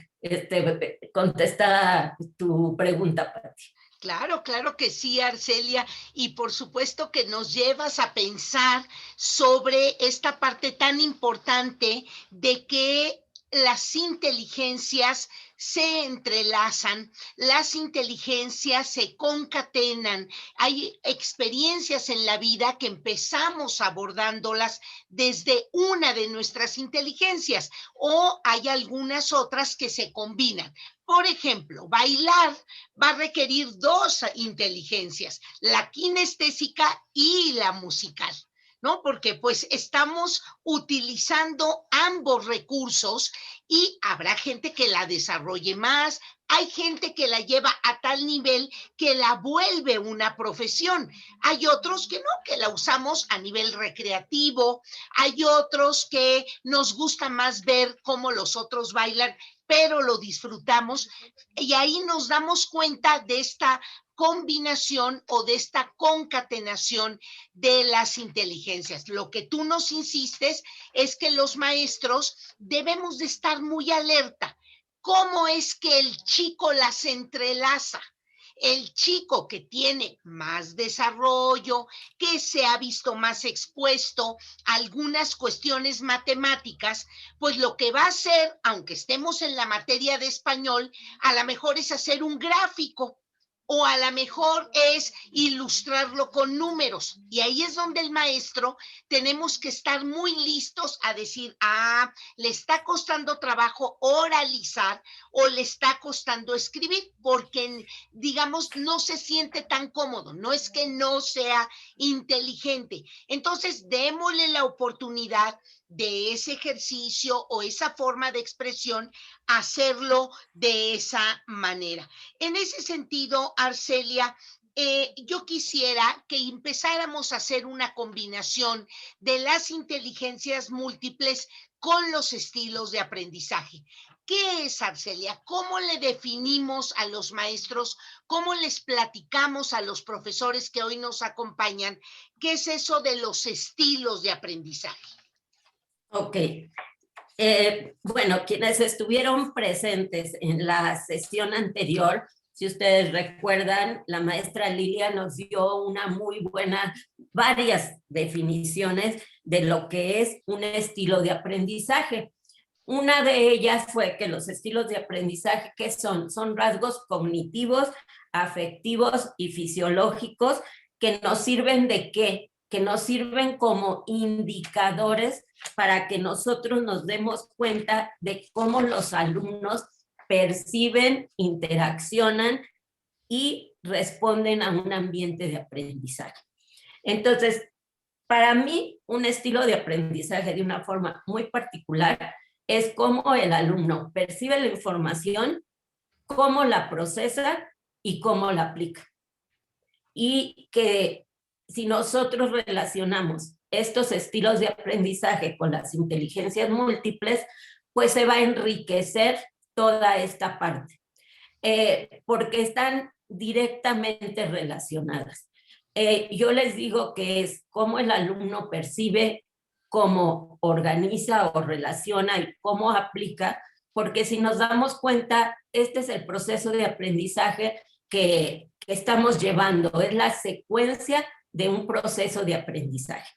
contestada tu pregunta, Pati. Claro, claro que sí, Arcelia, y por supuesto que nos llevas a pensar sobre esta parte tan importante de que las inteligencias se entrelazan, las inteligencias se concatenan. Hay experiencias en la vida que empezamos abordándolas desde una de nuestras inteligencias, o hay algunas otras que se combinan. Por ejemplo, bailar va a requerir dos inteligencias, la kinestésica y la musical. ¿no? Porque pues estamos utilizando ambos recursos y habrá gente que la desarrolle más, hay gente que la lleva a tal nivel que la vuelve una profesión. Hay otros que no, que la usamos a nivel recreativo. Hay otros que nos gusta más ver cómo los otros bailan, pero lo disfrutamos. Y ahí nos damos cuenta de esta combinación o de esta concatenación de las inteligencias. Lo que tú nos insistes es que los maestros debemos de estar muy alerta. ¿Cómo es que el chico las entrelaza? El chico que tiene más desarrollo, que se ha visto más expuesto a algunas cuestiones matemáticas, pues lo que va a hacer, aunque estemos en la materia de español, a lo mejor es hacer un gráfico o a lo mejor es ilustrarlo con números. Y ahí es donde el maestro tenemos que estar muy listos a decir, le está costando trabajo oralizar o le está costando escribir, porque, digamos, no se siente tan cómodo. No es que no sea inteligente. Entonces, démosle la oportunidad de ese ejercicio o esa forma de expresión, hacerlo de esa manera. En ese sentido, Arcelia, yo quisiera que empezáramos a hacer una combinación de las inteligencias múltiples con los estilos de aprendizaje. ¿Qué es, Arcelia? ¿Cómo le definimos a los maestros? ¿Cómo les platicamos a los profesores que hoy nos acompañan? ¿Qué es eso de los estilos de aprendizaje? Ok. Bueno, quienes estuvieron presentes en la sesión anterior, si ustedes recuerdan, la maestra Lilia nos dio una muy buena, varias definiciones de lo que es un estilo de aprendizaje. Una de ellas fue que los estilos de aprendizaje, ¿qué son? Son rasgos cognitivos, afectivos y fisiológicos que nos sirven ¿de qué? Que nos sirven como indicadores para que nosotros nos demos cuenta de cómo los alumnos perciben, interaccionan y responden a un ambiente de aprendizaje. Entonces, para mí, un estilo de aprendizaje de una forma muy particular es cómo el alumno percibe la información, cómo la procesa y cómo la aplica. Y que si nosotros relacionamos estos estilos de aprendizaje con las inteligencias múltiples, pues se va a enriquecer toda esta parte, porque están directamente relacionadas. Yo les digo que es cómo el alumno percibe, cómo organiza o relaciona y cómo aplica, porque si nos damos cuenta, este es el proceso de aprendizaje que estamos llevando, es la secuencia de un proceso de aprendizaje.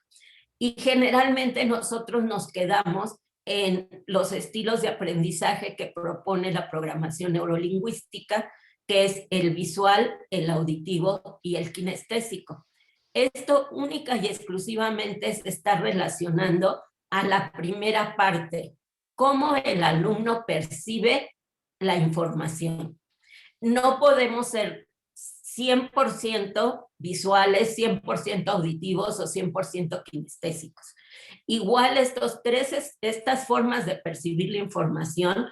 Y generalmente nosotros nos quedamos en los estilos de aprendizaje que propone la programación neurolingüística, que es el visual, el auditivo y el kinestésico. Esto única y exclusivamente se está relacionando a la primera parte, cómo el alumno percibe la información. No podemos ser 100% visuales, 100% auditivos o 100% kinestésicos. Igual estas formas de percibir la información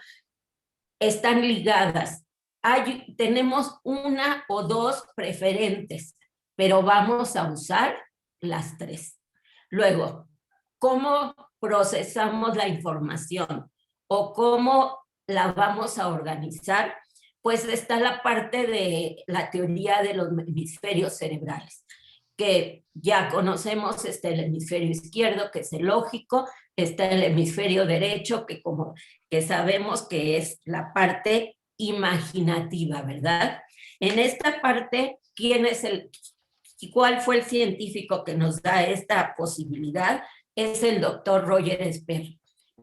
están ligadas. Tenemos una o dos preferentes, pero vamos a usar las tres. Luego, ¿cómo procesamos la información o cómo la vamos a organizar? Pues está la parte de la teoría de los hemisferios cerebrales, que ya conocemos. Está el hemisferio izquierdo, que es el lógico, está el hemisferio derecho, que sabemos que es la parte imaginativa, ¿verdad? En esta parte, ¿cuál fue el científico que nos da esta posibilidad? Es el doctor Roger Sperry.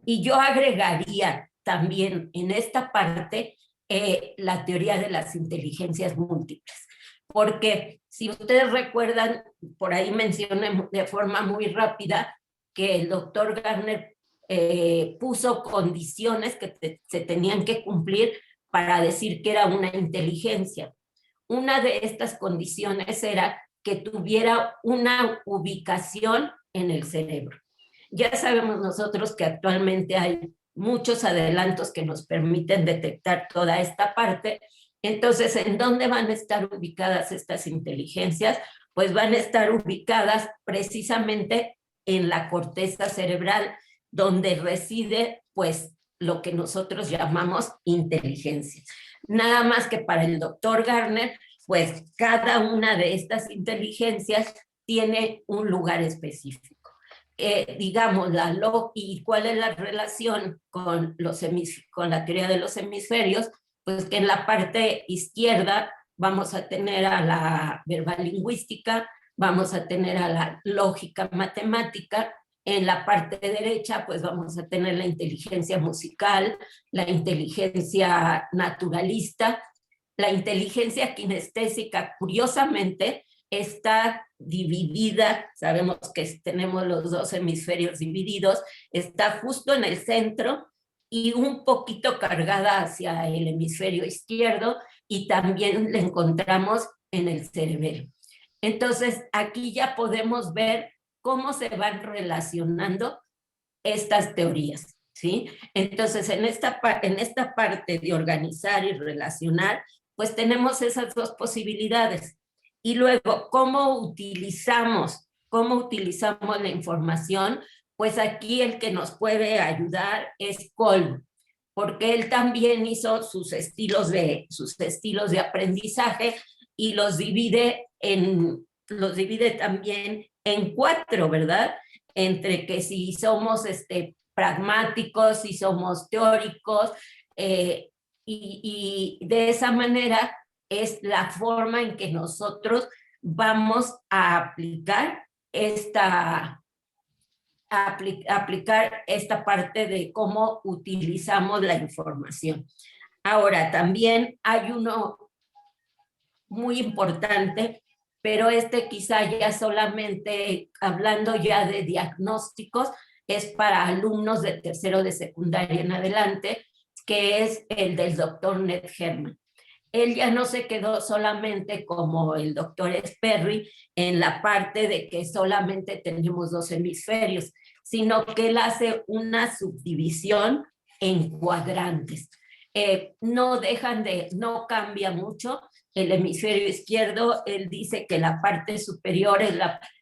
Y yo agregaría también en esta parte la teoría de las inteligencias múltiples. Porque si ustedes recuerdan, por ahí mencioné de forma muy rápida que el doctor Gardner puso condiciones que se tenían que cumplir para decir que era una inteligencia. Una de estas condiciones era que tuviera una ubicación en el cerebro. Ya sabemos nosotros que actualmente hay muchos adelantos que nos permiten detectar toda esta parte. Entonces, ¿en dónde van a estar ubicadas estas inteligencias? Pues van a estar ubicadas precisamente en la corteza cerebral, donde reside pues lo que nosotros llamamos inteligencia. Nada más que para el doctor Garner, pues cada una de estas inteligencias tiene un lugar específico. Digamos, ¿y cuál es la relación con la teoría de los hemisferios? Pues que en la parte izquierda vamos a tener a la verbalingüística, vamos a tener a la lógica matemática, en la parte derecha pues vamos a tener la inteligencia musical, la inteligencia naturalista, la inteligencia kinestésica, curiosamente, está dividida, sabemos que tenemos los dos hemisferios divididos, está justo en el centro y un poquito cargada hacia el hemisferio izquierdo, y también la encontramos en el cerebelo. Entonces, aquí ya podemos ver cómo se van relacionando estas teorías, ¿sí? Entonces, en esta parte de organizar y relacionar, pues tenemos esas dos posibilidades. Y luego, ¿cómo utilizamos la información? Pues aquí el que nos puede ayudar es Kolb, porque él también hizo sus estilos de aprendizaje y los divide también en 4, ¿verdad? Entre que si somos pragmáticos, si somos teóricos, y de esa manera es la forma en que nosotros vamos a aplicar esta parte de cómo utilizamos la información. Ahora, también hay uno muy importante, pero quizá ya solamente hablando ya de diagnósticos, es para alumnos de tercero de secundaria en adelante, que es el del doctor Ned Herman. Él ya no se quedó solamente como el doctor Sperry en la parte de que solamente tenemos 2 hemisferios, sino que él hace una subdivisión en cuadrantes. No cambia mucho. El hemisferio izquierdo, él dice que la parte superior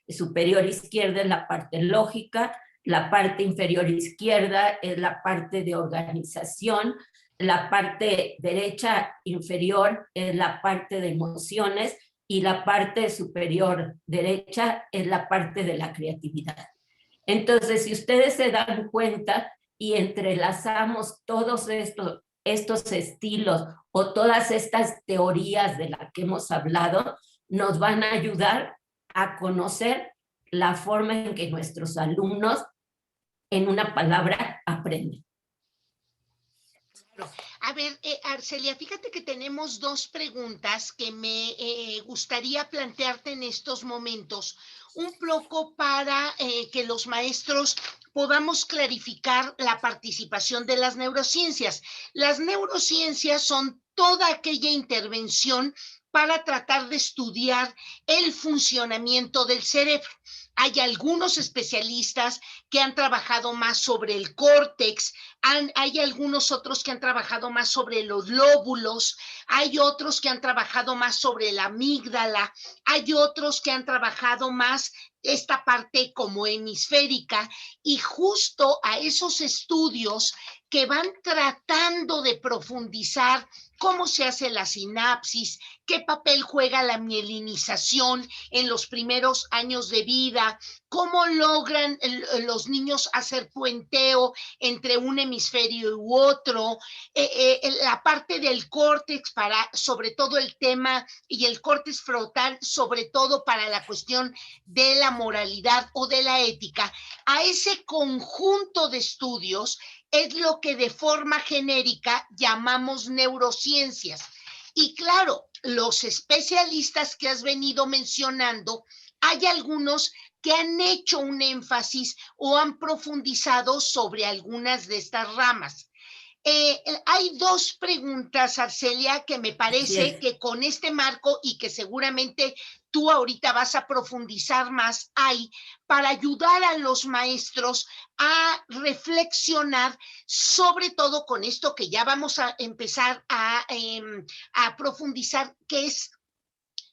superior izquierda es la parte lógica, la parte inferior izquierda es la parte de organización, la parte derecha inferior es la parte de emociones y la parte superior derecha es la parte de la creatividad. Entonces, si ustedes se dan cuenta y entrelazamos todos estos estilos o todas estas teorías de las que hemos hablado, nos van a ayudar a conocer la forma en que nuestros alumnos, en una palabra, aprenden. A ver, Arcelia, fíjate que tenemos 2 preguntas que me gustaría plantearte en estos momentos, un poco para que los maestros podamos clarificar la participación de las neurociencias. Las neurociencias son toda aquella intervención para tratar de estudiar el funcionamiento del cerebro. Hay algunos especialistas que han trabajado más sobre el córtex, hay algunos otros que han trabajado más sobre los lóbulos, hay otros que han trabajado más sobre la amígdala, hay otros que han trabajado más esta parte como hemisférica, y justo a esos estudios que van tratando de profundizar cómo se hace la sinapsis, qué papel juega la mielinización en los primeros años de vida, cómo logran los niños hacer puenteo entre un hemisferio u otro, la parte del córtex para, sobre todo el tema, y el córtex frontal, sobre todo para la cuestión de la moralidad o de la ética. A ese conjunto de estudios es lo que de forma genérica llamamos neurociencias. Y claro, los especialistas que has venido mencionando, hay algunos que han hecho un énfasis o han profundizado sobre algunas de estas ramas. Hay dos preguntas, Arcelia, que me parece que con este marco y que seguramente tú ahorita vas a profundizar más, hay para ayudar a los maestros a reflexionar, sobre todo con esto que ya vamos a empezar a profundizar, que es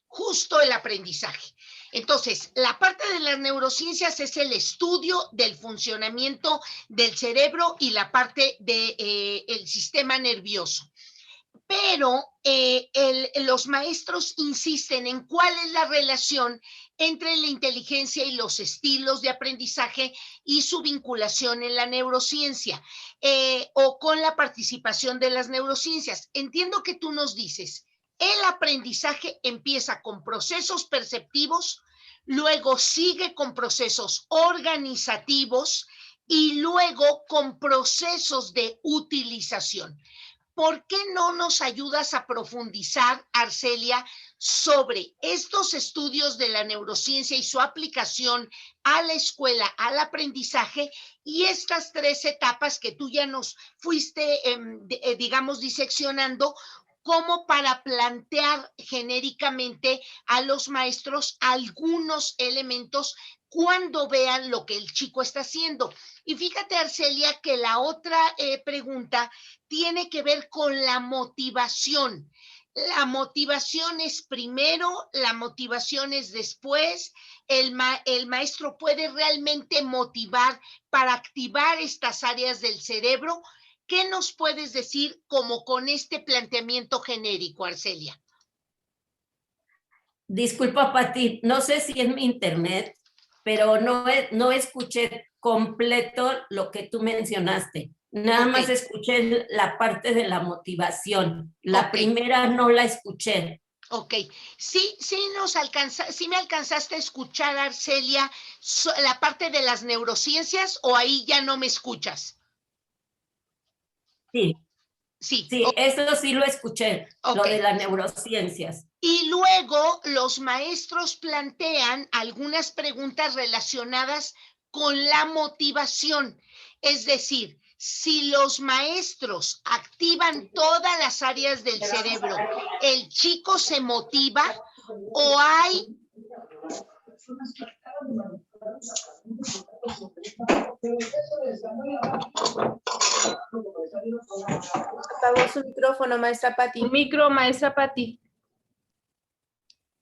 justo el aprendizaje. Entonces, la parte de las neurociencias es el estudio del funcionamiento del cerebro y la parte del sistema nervioso. Pero los maestros insisten en cuál es la relación entre la inteligencia y los estilos de aprendizaje y su vinculación en la neurociencia o con la participación de las neurociencias. Entiendo que tú nos dices, el aprendizaje empieza con procesos perceptivos, luego sigue con procesos organizativos y luego con procesos de utilización. ¿Por qué no nos ayudas a profundizar, Arcelia, sobre estos estudios de la neurociencia y su aplicación a la escuela, al aprendizaje y estas tres etapas que tú ya nos fuiste, digamos, diseccionando, como para plantear genéricamente a los maestros algunos elementos cuando vean lo que el chico está haciendo? Y fíjate, Arcelia, que la otra pregunta tiene que ver con la motivación. La motivación es primero, la motivación es después. El maestro puede realmente motivar para activar estas áreas del cerebro. ¿Qué nos puedes decir como con este planteamiento genérico, Arcelia? Disculpa, Pati, no sé si es mi internet, pero no escuché completo lo que tú mencionaste. Nada más escuché la parte de la motivación. La primera no la escuché. Ok, sí me alcanzaste a escuchar, Arcelia, la parte de las neurociencias, o ahí ya no me escuchas. Sí, sí, eso sí lo escuché, lo de las neurociencias. Y luego los maestros plantean algunas preguntas relacionadas con la motivación. Es decir, si los maestros activan todas las áreas del cerebro, ¿el chico se motiva o hay... Apagó su micrófono, maestra Pati. Micro, maestra Pati.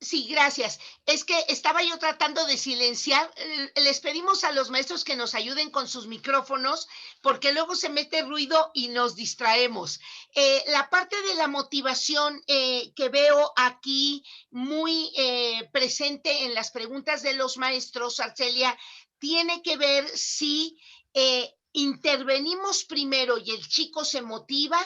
Sí, gracias. Es que estaba yo tratando de silenciar. Les pedimos a los maestros que nos ayuden con sus micrófonos porque luego se mete ruido y nos distraemos. La parte de la motivación que veo aquí muy presente en las preguntas de los maestros, Arcelia, tiene que ver si intervenimos primero y el chico se motiva.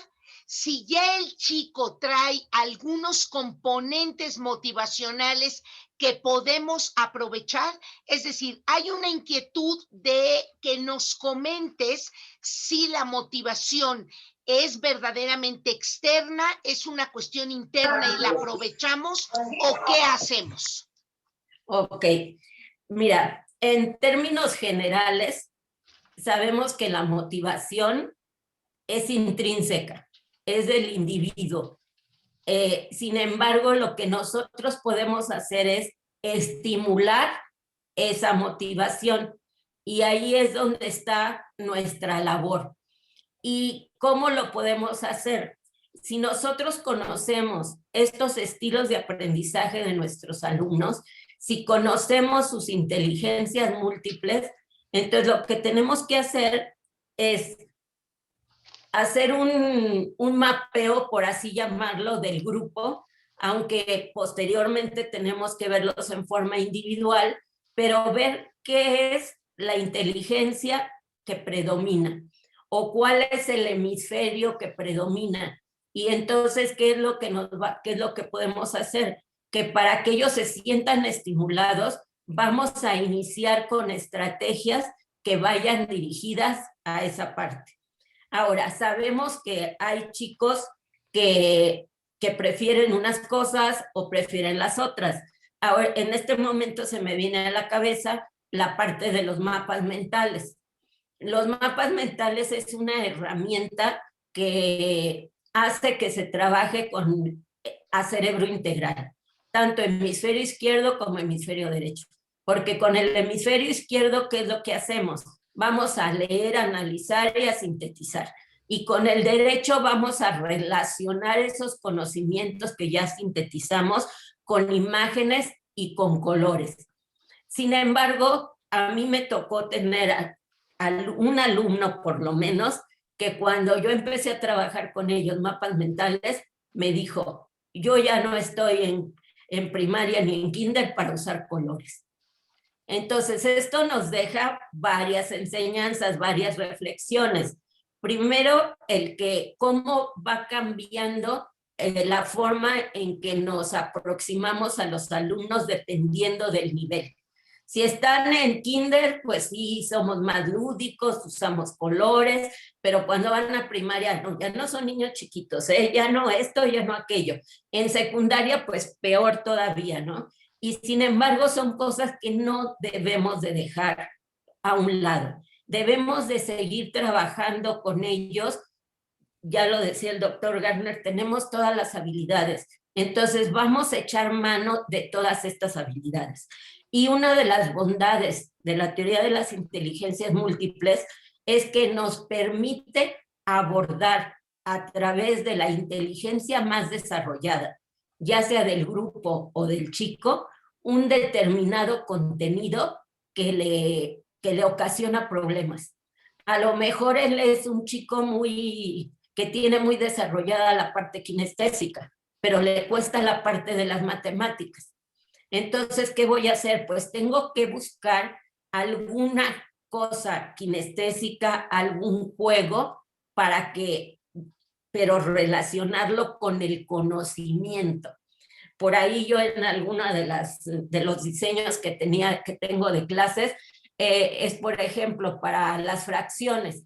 Si ya el chico trae algunos componentes motivacionales que podemos aprovechar, es decir, hay una inquietud de que nos comentes si la motivación es verdaderamente externa, es una cuestión interna y la aprovechamos, o qué hacemos. Ok, mira, en términos generales, sabemos que la motivación es intrínseca, es del individuo. Sin embargo, lo que nosotros podemos hacer es estimular esa motivación y ahí es donde está nuestra labor. ¿Y cómo lo podemos hacer? Si nosotros conocemos estos estilos de aprendizaje de nuestros alumnos, si conocemos sus inteligencias múltiples, entonces lo que tenemos que hacer es hacer un mapeo, por así llamarlo, del grupo, aunque posteriormente tenemos que verlos en forma individual, pero ver qué es la inteligencia que predomina o cuál es el hemisferio que predomina. Y entonces, ¿qué es lo que podemos hacer? Que para que ellos se sientan estimulados, vamos a iniciar con estrategias que vayan dirigidas a esa parte. Ahora, sabemos que hay chicos que prefieren unas cosas o prefieren las otras. Ahora, en este momento se me viene a la cabeza la parte de los mapas mentales. Los mapas mentales es una herramienta que hace que se trabaje a cerebro integral, tanto hemisferio izquierdo como hemisferio derecho. Porque con el hemisferio izquierdo, ¿qué es lo que hacemos? Vamos a leer, a analizar y a sintetizar. Y con el derecho vamos a relacionar esos conocimientos que ya sintetizamos con imágenes y con colores. Sin embargo, a mí me tocó tener a un alumno, por lo menos, que cuando yo empecé a trabajar con ellos mapas mentales, me dijo, yo ya no estoy en primaria ni en kinder para usar colores. Entonces, esto nos deja varias enseñanzas, varias reflexiones. Primero, cómo va cambiando la forma en que nos aproximamos a los alumnos dependiendo del nivel. Si están en kinder, pues sí, somos más lúdicos, usamos colores, pero cuando van a primaria, no, ya no son niños chiquitos, ya no esto, ya no aquello. En secundaria, pues peor todavía, ¿no? Y sin embargo, son cosas que no debemos de dejar a un lado. Debemos de seguir trabajando con ellos. Ya lo decía el doctor Garner, tenemos todas las habilidades. Entonces vamos a echar mano de todas estas habilidades. Y una de las bondades de la teoría de las inteligencias múltiples es que nos permite abordar a través de la inteligencia más desarrollada, ya sea del grupo o del chico, un determinado contenido que le ocasiona problemas. A lo mejor él es un chico que tiene muy desarrollada la parte kinestésica, pero le cuesta la parte de las matemáticas. Entonces, ¿qué voy a hacer? Pues tengo que buscar alguna cosa kinestésica, algún juego, pero relacionarlo con el conocimiento. Por ahí yo en alguna de los diseños que tengo de clases, es por ejemplo para las fracciones,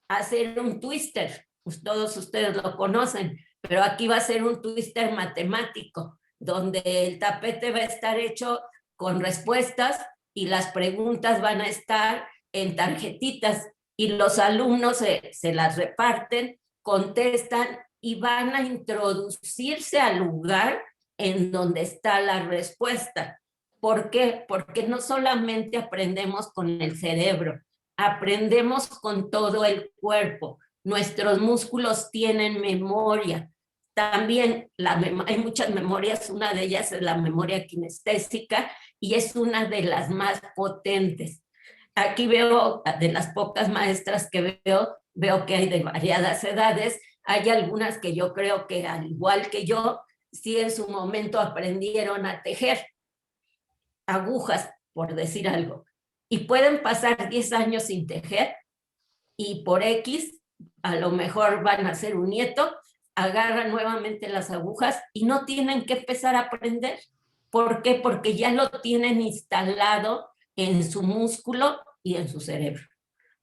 hacer un twister, pues todos ustedes lo conocen, pero aquí va a ser un twister matemático, donde el tapete va a estar hecho con respuestas y las preguntas van a estar en tarjetitas y los alumnos se las reparten, contestan y van a introducirse al lugar en donde está la respuesta. ¿Por qué? Porque no solamente aprendemos con el cerebro, aprendemos con todo el cuerpo. Nuestros músculos tienen memoria. También hay muchas memorias, una de ellas es la memoria kinestésica y es una de las más potentes. Aquí veo, de las pocas maestras que veo que hay de variadas edades. Hay algunas que yo creo que al igual que yo, sí en su momento aprendieron a tejer agujas, por decir algo, y pueden pasar 10 años sin tejer y por X, a lo mejor van a ser un nieto, agarran nuevamente las agujas y no tienen que empezar a aprender. ¿Por qué? Porque ya lo tienen instalado en su músculo y en su cerebro.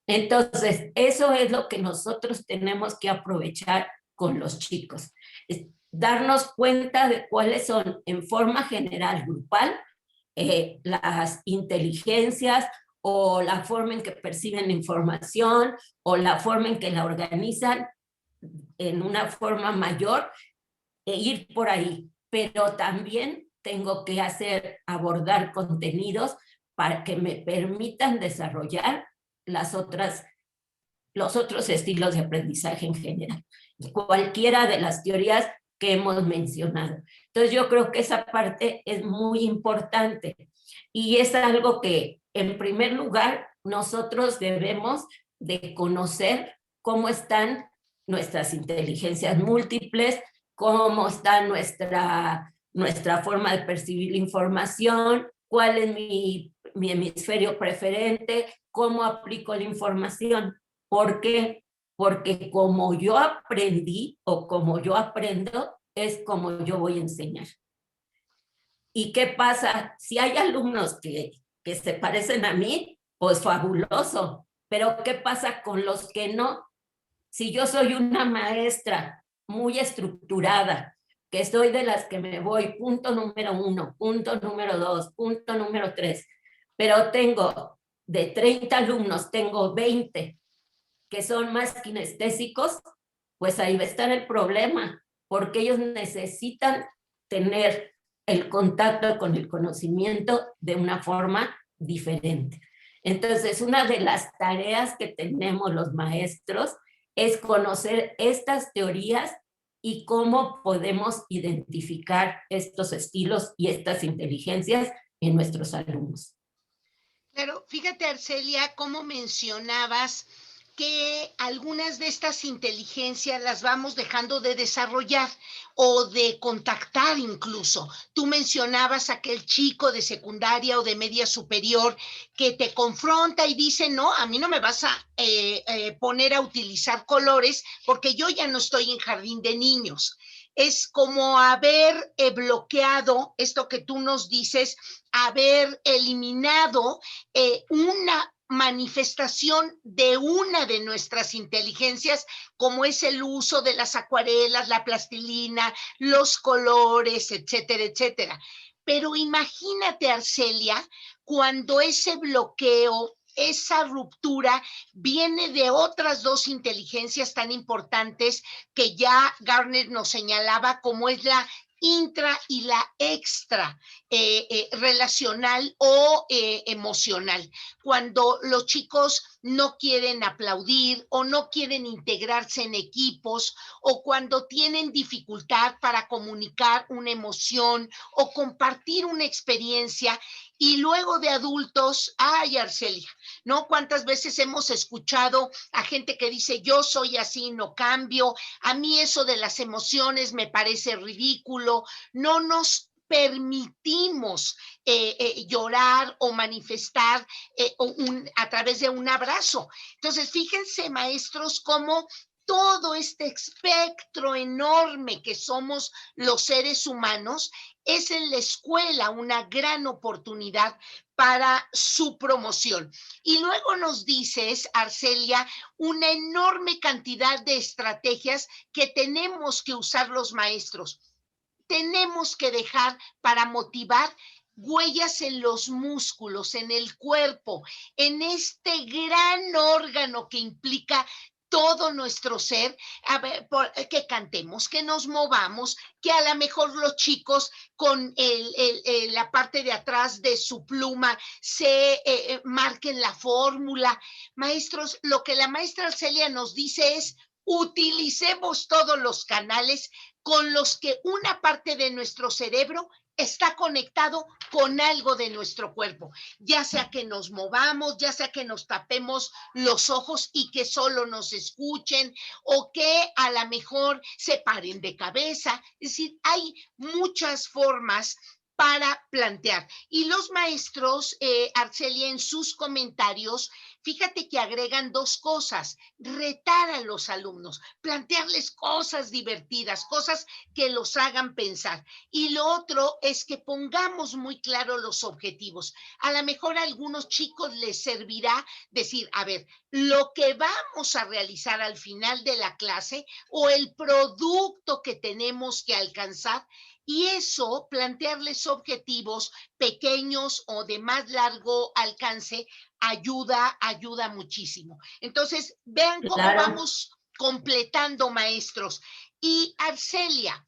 Entonces, eso es lo que nosotros tenemos que aprovechar con los chicos. Es darnos cuenta de cuáles son, en forma general, grupal, las inteligencias o la forma en que perciben la información o la forma en que la organizan en una forma mayor e ir por ahí. Pero también tengo que abordar contenidos para que me permitan desarrollar los otros estilos de aprendizaje en general. Cualquiera de las teorías que hemos mencionado. Entonces yo creo que esa parte es muy importante y es algo que en primer lugar nosotros debemos de conocer cómo están nuestras inteligencias múltiples, cómo está nuestra forma de percibir la información, cuál es mi hemisferio preferente, cómo aplico la información. ¿Por qué? Porque como yo aprendí o como yo aprendo, es como yo voy a enseñar. ¿Y qué pasa? Si hay alumnos que se parecen a mí, pues fabuloso. Pero ¿qué pasa con los que no? Si yo soy una maestra muy estructurada, que soy de las que me voy punto número 1, punto número 2, punto número 3, pero tengo de 30 alumnos, tengo 20 que son más kinestésicos, pues ahí va a estar el problema, porque ellos necesitan tener el contacto con el conocimiento de una forma diferente. Entonces, una de las tareas que tenemos los maestros es conocer estas teorías y cómo podemos identificar estos estilos y estas inteligencias en nuestros alumnos. Claro, fíjate, Arcelia, cómo mencionabas que algunas de estas inteligencias las vamos dejando de desarrollar o de contactar incluso. Tú mencionabas a aquel chico de secundaria o de media superior que te confronta y dice, no, a mí no me vas a poner a utilizar colores porque yo ya no estoy en jardín de niños. Es como haber bloqueado esto que tú nos dices, haber eliminado una manifestación de una de nuestras inteligencias, como es el uso de las acuarelas, la plastilina, los colores, etcétera, etcétera. Pero imagínate, Arcelia, cuando ese bloqueo, esa ruptura viene de otras dos inteligencias tan importantes que ya Gardner nos señalaba, como es la intra y la extra relacional o emocional. Cuando los chicos no quieren aplaudir o no quieren integrarse en equipos o cuando tienen dificultad para comunicar una emoción o compartir una experiencia y luego de adultos, ay, Arcelia, ¿no? ¿Cuántas veces hemos escuchado a gente que dice, yo soy así, no cambio, a mí eso de las emociones me parece ridículo, no nos permitimos llorar o manifestar a través de un abrazo. Entonces, fíjense, maestros, cómo todo este espectro enorme que somos los seres humanos es en la escuela una gran oportunidad para su promoción. Y luego nos dices, Arcelia, una enorme cantidad de estrategias que tenemos que usar los maestros. Tenemos que dejar para motivar huellas en los músculos, en el cuerpo, en este gran órgano que implica todo nuestro ser, a ver, que cantemos, que nos movamos, que a lo mejor los chicos con la parte de atrás de su pluma se marquen la fórmula. Maestros, lo que la maestra Arcelia nos dice es, utilicemos todos los canales con los que una parte de nuestro cerebro está conectado con algo de nuestro cuerpo, ya sea que nos movamos, ya sea que nos tapemos los ojos y que solo nos escuchen o que a lo mejor se paren de cabeza. Es decir, hay muchas formas para plantear. Y los maestros, Arcelia, en sus comentarios, fíjate que agregan dos cosas: retar a los alumnos, plantearles cosas divertidas, cosas que los hagan pensar. Y lo otro es que pongamos muy claro los objetivos. A lo mejor a algunos chicos les servirá decir, a ver, lo que vamos a realizar al final de la clase o el producto que tenemos que alcanzar, y eso, plantearles objetivos pequeños o de más largo alcance, ayuda muchísimo. Entonces, vean cómo vamos completando, maestros. Y Arcelia,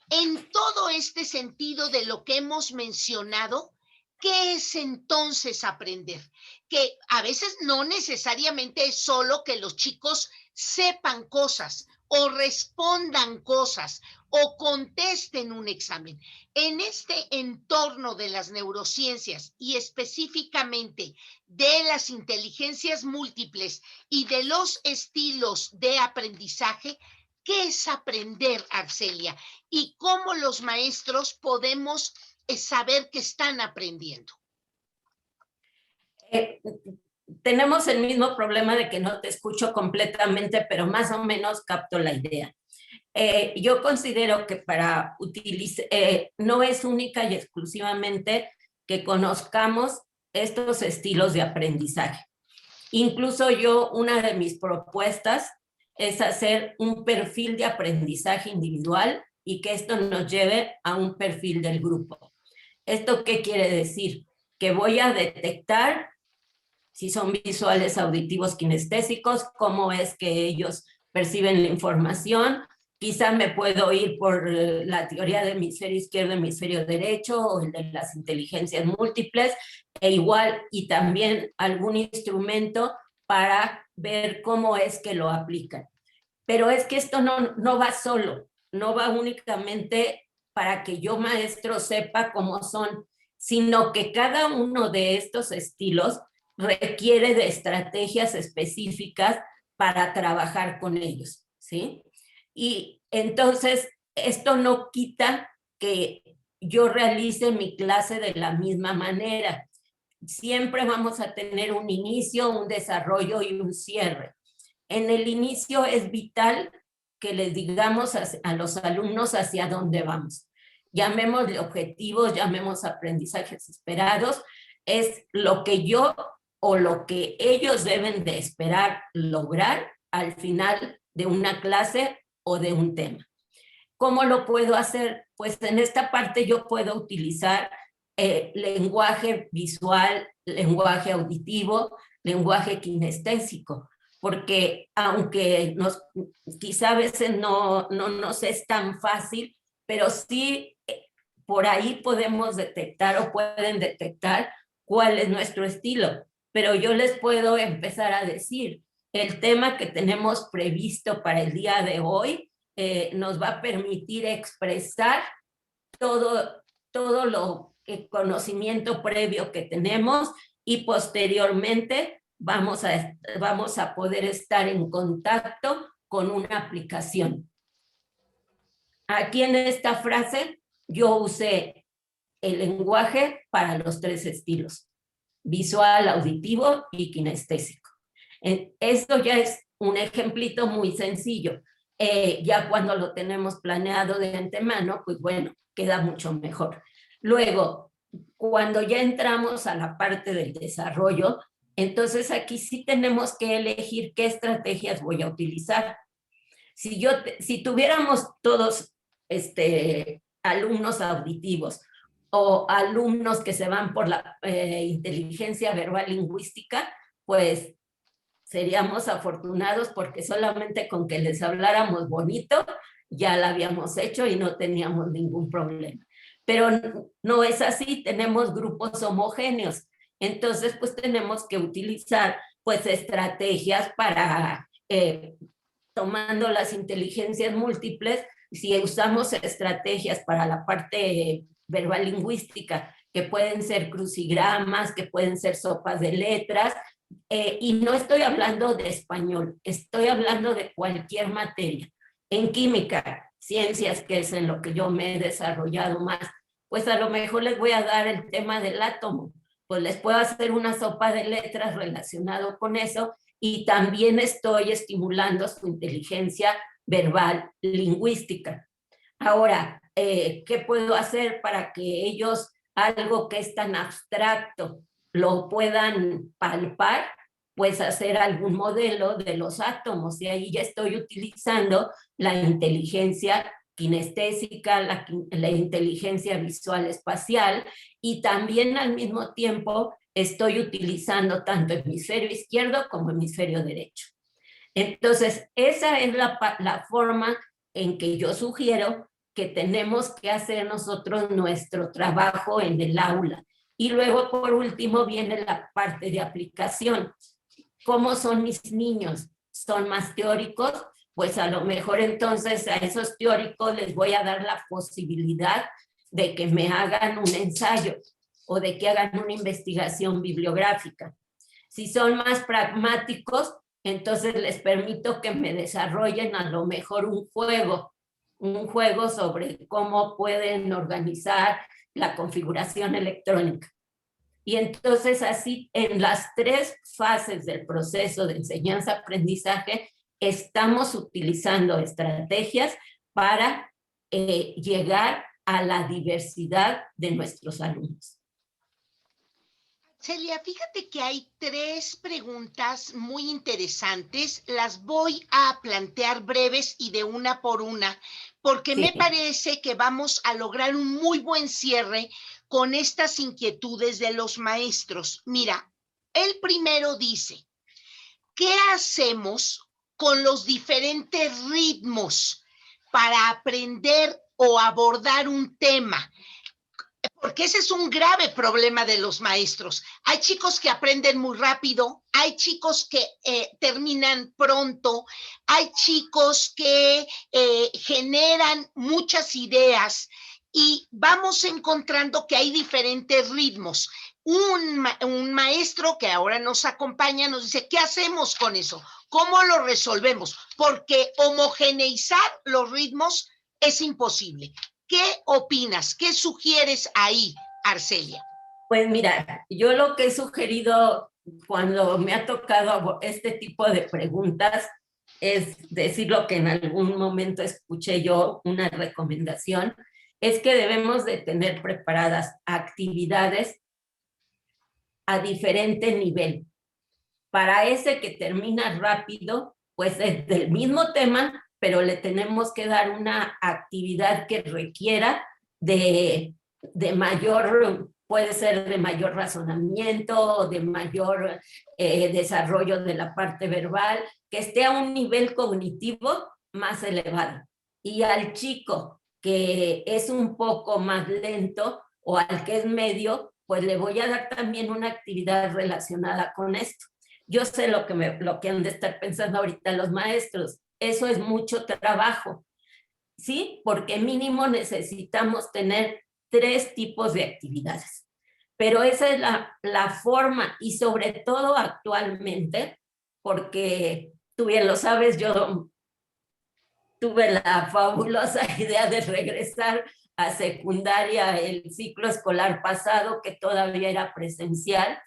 en todo este sentido de lo que hemos mencionado, ¿qué es entonces aprender? Que a veces no necesariamente es solo que los chicos sepan cosas o respondan cosas o contesten un examen. En este entorno de las neurociencias y específicamente de las inteligencias múltiples y de los estilos de aprendizaje, ¿qué es aprender, Arcelia? ¿Y cómo los maestros podemos saber que están aprendiendo? Tenemos el mismo problema de que no te escucho completamente, pero más o menos capto la idea. Yo considero que para utilizar, no es única y exclusivamente que conozcamos estos estilos de aprendizaje. Incluso yo, una de mis propuestas es hacer un perfil de aprendizaje individual y que esto nos lleve a un perfil del grupo. ¿Esto qué quiere decir? Que voy a detectar si son visuales, auditivos, kinestésicos, cómo es que ellos perciben la información. Quizá me puedo ir por la teoría de hemisferio izquierdo, hemisferio derecho, o el de las inteligencias múltiples, e igual, y también algún instrumento para ver cómo es que lo aplican. Pero es que esto no va solo, no va únicamente para que yo, maestro, sepa cómo son, sino que cada uno de estos estilos requiere de estrategias específicas para trabajar con ellos, ¿sí? Y entonces, esto no quita que yo realice mi clase de la misma manera. Siempre vamos a tener un inicio, un desarrollo y un cierre. En el inicio es vital que les digamos a los alumnos hacia dónde vamos. Llamémosle objetivos, llamemos aprendizajes esperados, es lo que yo o lo que ellos deben de esperar lograr al final de una clase o de un tema. ¿Cómo lo puedo hacer? Pues en esta parte yo puedo utilizar lenguaje visual, lenguaje auditivo, lenguaje kinestésico, porque aunque quizá a veces no nos es tan fácil, pero sí por ahí podemos detectar o pueden detectar cuál es nuestro estilo. Pero yo les puedo empezar a decir, el tema que tenemos previsto para el día de hoy nos va a permitir expresar todo lo conocimiento previo que tenemos, y posteriormente vamos a poder estar en contacto con una aplicación. Aquí en esta frase yo usé el lenguaje para los 3 estilos: visual, auditivo y kinestésico. Esto ya es un ejemplito muy sencillo. Ya cuando lo tenemos planeado de antemano, pues bueno, queda mucho mejor. Luego, cuando ya entramos a la parte del desarrollo, entonces aquí sí tenemos que elegir qué estrategias voy a utilizar. Si tuviéramos todos alumnos auditivos o alumnos que se van por la inteligencia verbal lingüística, pues seríamos afortunados, porque solamente con que les habláramos bonito ya la habíamos hecho y no teníamos ningún problema. Pero no es así, tenemos grupos homogéneos. Entonces, pues tenemos que utilizar pues estrategias para, tomando las inteligencias múltiples, si usamos estrategias para la parte verbal lingüística, que pueden ser crucigramas, que pueden ser sopas de letras, y no estoy hablando de español, estoy hablando de cualquier materia. En química, ciencias, que es en lo que yo me he desarrollado más, pues a lo mejor les voy a dar el tema del átomo, pues les puedo hacer una sopa de letras relacionado con eso, y también estoy estimulando su inteligencia verbal lingüística. Ahora, ¿qué puedo hacer para que ellos algo que es tan abstracto lo puedan palpar? Pues hacer algún modelo de los átomos, y ahí ya estoy utilizando la inteligencia kinestésica, la inteligencia visual espacial, y también al mismo tiempo estoy utilizando tanto hemisferio izquierdo como hemisferio derecho. Entonces, esa es la forma en que yo sugiero que tenemos que hacer nosotros nuestro trabajo en el aula. Y luego, por último, viene la parte de aplicación. ¿Cómo son mis niños? ¿Son más teóricos? Pues a lo mejor entonces a esos teóricos les voy a dar la posibilidad de que me hagan un ensayo o de que hagan una investigación bibliográfica. Si son más pragmáticos, entonces les permito que me desarrollen a lo mejor un juego sobre cómo pueden organizar la configuración electrónica. Y entonces así, en las 3 fases del proceso de enseñanza-aprendizaje, estamos utilizando estrategias para llegar a la diversidad de nuestros alumnos. Celia, fíjate que hay 3 preguntas muy interesantes. Las voy a plantear breves y de una por una, porque Sí. me parece que vamos a lograr un muy buen cierre con estas inquietudes de los maestros. Mira, el primero dice, ¿qué hacemos con los diferentes ritmos para aprender o abordar un tema. Porque ese es un grave problema de los maestros. Hay chicos que aprenden muy rápido, hay chicos que terminan pronto, hay chicos que generan muchas ideas y vamos encontrando que hay diferentes ritmos. Un maestro que ahora nos acompaña nos dice, ¿qué hacemos con eso? ¿Cómo lo resolvemos? Porque homogeneizar los ritmos es imposible. ¿Qué opinas? ¿Qué sugieres ahí, Arcelia? Pues mira, yo lo que he sugerido cuando me ha tocado este tipo de preguntas es decir lo que en algún momento escuché yo, una recomendación, es que debemos de tener preparadas actividades a diferente nivel. Para ese que termina rápido, pues es del mismo tema, pero le tenemos que dar una actividad que requiera de mayor, puede ser de mayor razonamiento, de mayor desarrollo de la parte verbal, que esté a un nivel cognitivo más elevado. Y al chico que es un poco más lento o al que es medio, pues le voy a dar también una actividad relacionada con esto. Yo sé lo que han de estar pensando ahorita los maestros. Eso es mucho trabajo, ¿sí? Porque mínimo necesitamos tener 3 tipos de actividades. Pero esa es la forma, y sobre todo actualmente, porque tú bien lo sabes, yo tuve la fabulosa idea de regresar a secundaria el ciclo escolar pasado, que todavía era presencial,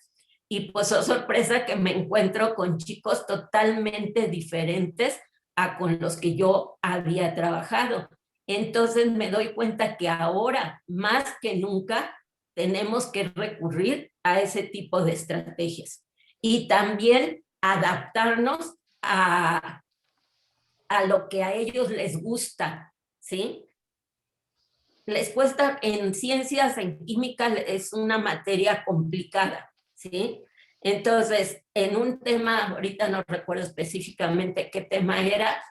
y pues oh sorpresa que me encuentro con chicos totalmente diferentes a con los que yo había trabajado. Entonces me doy cuenta que ahora, más que nunca, tenemos que recurrir a ese tipo de estrategias y también adaptarnos a lo que a ellos les gusta, ¿sí? Les cuesta, en ciencias, en química, es una materia complicada, ¿sí? Entonces, en un tema, ahorita no recuerdo específicamente qué tema era,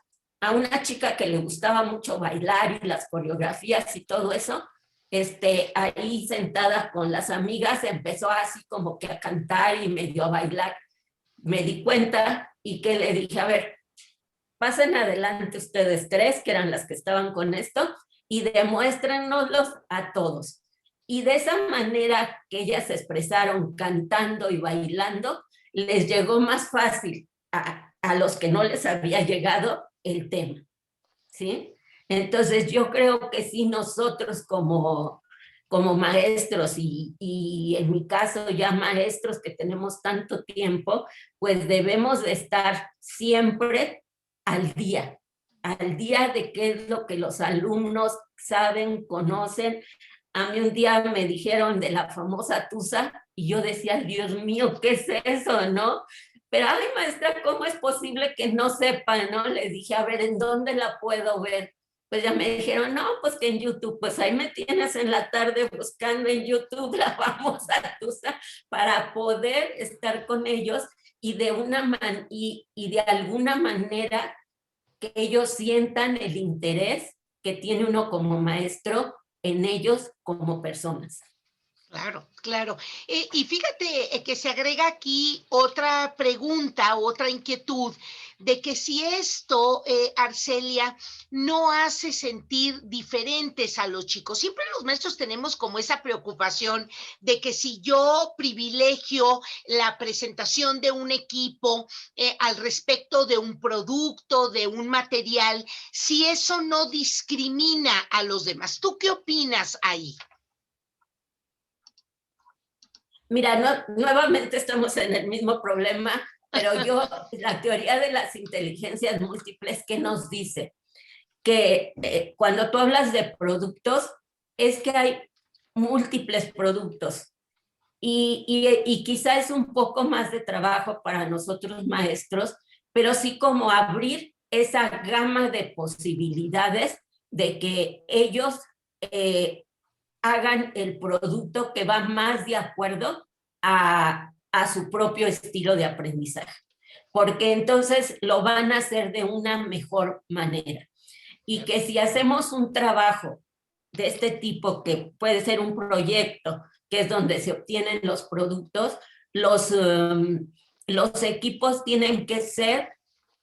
a una chica que le gustaba mucho bailar y las coreografías y todo eso, ahí sentada con las amigas, empezó así como que a cantar y medio a bailar. Me di cuenta y que le dije, a ver, pasen adelante ustedes 3, que eran las que estaban con esto, y demuéstrenoslos a todos. Y de esa manera que ellas se expresaron cantando y bailando, les llegó más fácil a los que no les había llegado el tema, ¿sí? Entonces yo creo que sí, nosotros como maestros y en mi caso ya maestros que tenemos tanto tiempo, pues debemos de estar siempre al día de qué es lo que los alumnos saben, conocen. A mí un día me dijeron de la famosa tusa y yo decía, Dios mío, ¿qué es eso, no? Pero, ay, maestra, ¿cómo es posible que no sepa, no? Les dije, a ver, ¿en dónde la puedo ver? Pues ya me dijeron, no, pues que en YouTube, pues ahí me tienes en la tarde buscando en YouTube la famosa tusa para poder estar con ellos y de alguna manera que ellos sientan el interés que tiene uno como maestro en ellos como personas. Claro, claro. Y fíjate que se agrega aquí otra pregunta, otra inquietud, de que si esto, Arcelia, no hace sentir diferentes a los chicos. Siempre los maestros tenemos como esa preocupación de que si yo privilegio la presentación de un equipo al respecto de un producto, de un material, si eso no discrimina a los demás. ¿Tú qué opinas ahí? Mira, nuevamente estamos en el mismo problema, pero la teoría de las inteligencias múltiples, ¿qué nos dice? Que cuando tú hablas de productos, es que hay múltiples productos y quizá es un poco más de trabajo para nosotros maestros, pero sí como abrir esa gama de posibilidades de que ellos hagan el producto que va más de acuerdo a su propio estilo de aprendizaje. porque entonces lo van a hacer de una mejor manera. Y que si hacemos un trabajo de este tipo, que puede ser un proyecto, que es donde se obtienen los productos, los equipos tienen que ser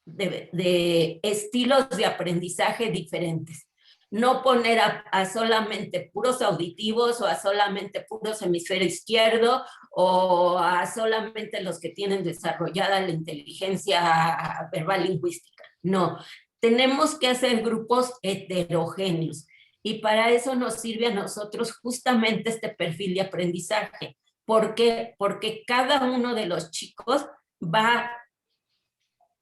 de estilos de aprendizaje diferentes. No poner a solamente puros auditivos o a solamente puros hemisferio izquierdo o a solamente los que tienen desarrollada la inteligencia verbal lingüística. No, tenemos que hacer grupos heterogéneos y para eso nos sirve a nosotros justamente este perfil de aprendizaje. ¿Por qué? Porque cada uno de los chicos va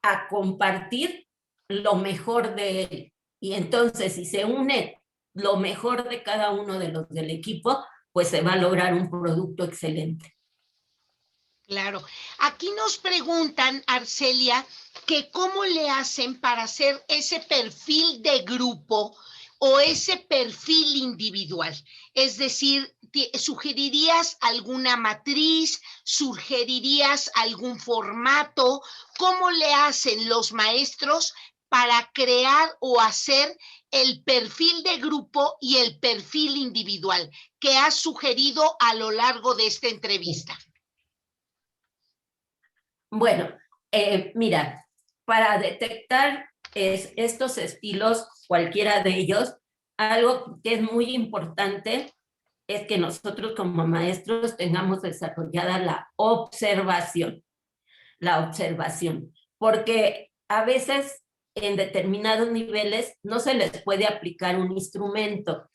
a compartir lo mejor de él. Y entonces, si se une lo mejor de cada uno de los del equipo, pues se va a lograr un producto excelente. Claro. Aquí nos preguntan, Arcelia, que cómo le hacen para hacer ese perfil de grupo o ese perfil individual. Es decir, ¿sugerirías alguna matriz? ¿Sugerirías algún formato? ¿Cómo le hacen los maestros para crear o hacer el perfil de grupo y el perfil individual que has sugerido a lo largo de esta entrevista? Bueno, mira, para detectar estos estilos, cualquiera de ellos, algo que es muy importante es que nosotros como maestros tengamos desarrollada la observación, porque a veces en determinados niveles no se les puede aplicar un instrumento.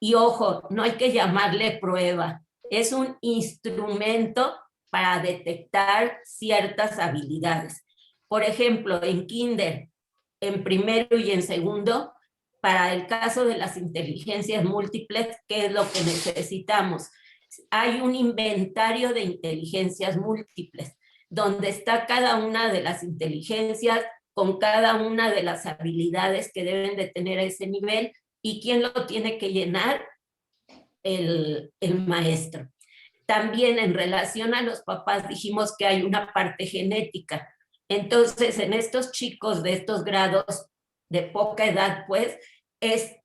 Y ojo, no hay que llamarle prueba, es un instrumento para detectar ciertas habilidades. Por ejemplo, en kinder, en primero y en segundo, para el caso de las inteligencias múltiples, ¿qué es lo que necesitamos? Hay un inventario de inteligencias múltiples, donde está cada una de las inteligencias con cada una de las habilidades que deben de tener a ese nivel. ¿Y quién lo tiene que llenar? El maestro. También en relación a los papás dijimos que hay una parte genética. Entonces, en estos chicos de estos grados de poca edad, pues, es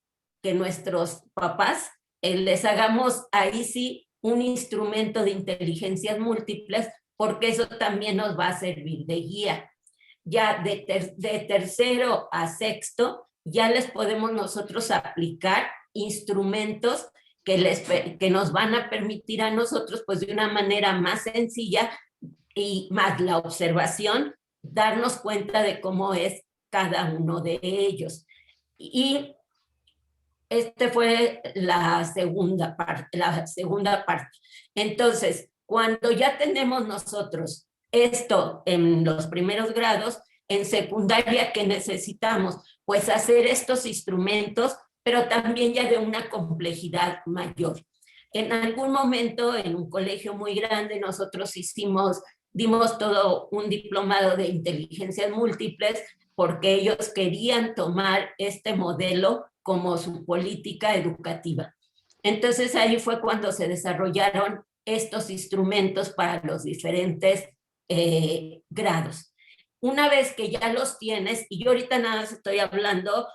que nuestros papás les hagamos ahí sí un instrumento de inteligencias múltiples, porque eso también nos va a servir de guía. Ya de tercero a sexto, ya les podemos nosotros aplicar instrumentos que nos van a permitir a nosotros, pues de una manera más sencilla y más la observación, darnos cuenta de cómo es cada uno de ellos. Y este fue la segunda parte. Entonces, cuando ya tenemos nosotros esto en los primeros grados, en secundaria, ¿qué necesitamos? Pues hacer estos instrumentos, pero también ya de una complejidad mayor. En algún momento, en un colegio muy grande, nosotros dimos todo un diplomado de inteligencias múltiples, porque ellos querían tomar este modelo como su política educativa. Entonces ahí fue cuando se desarrollaron estos instrumentos para los diferentes grados. Una vez que ya los tienes, y yo ahorita nada más estoy hablando,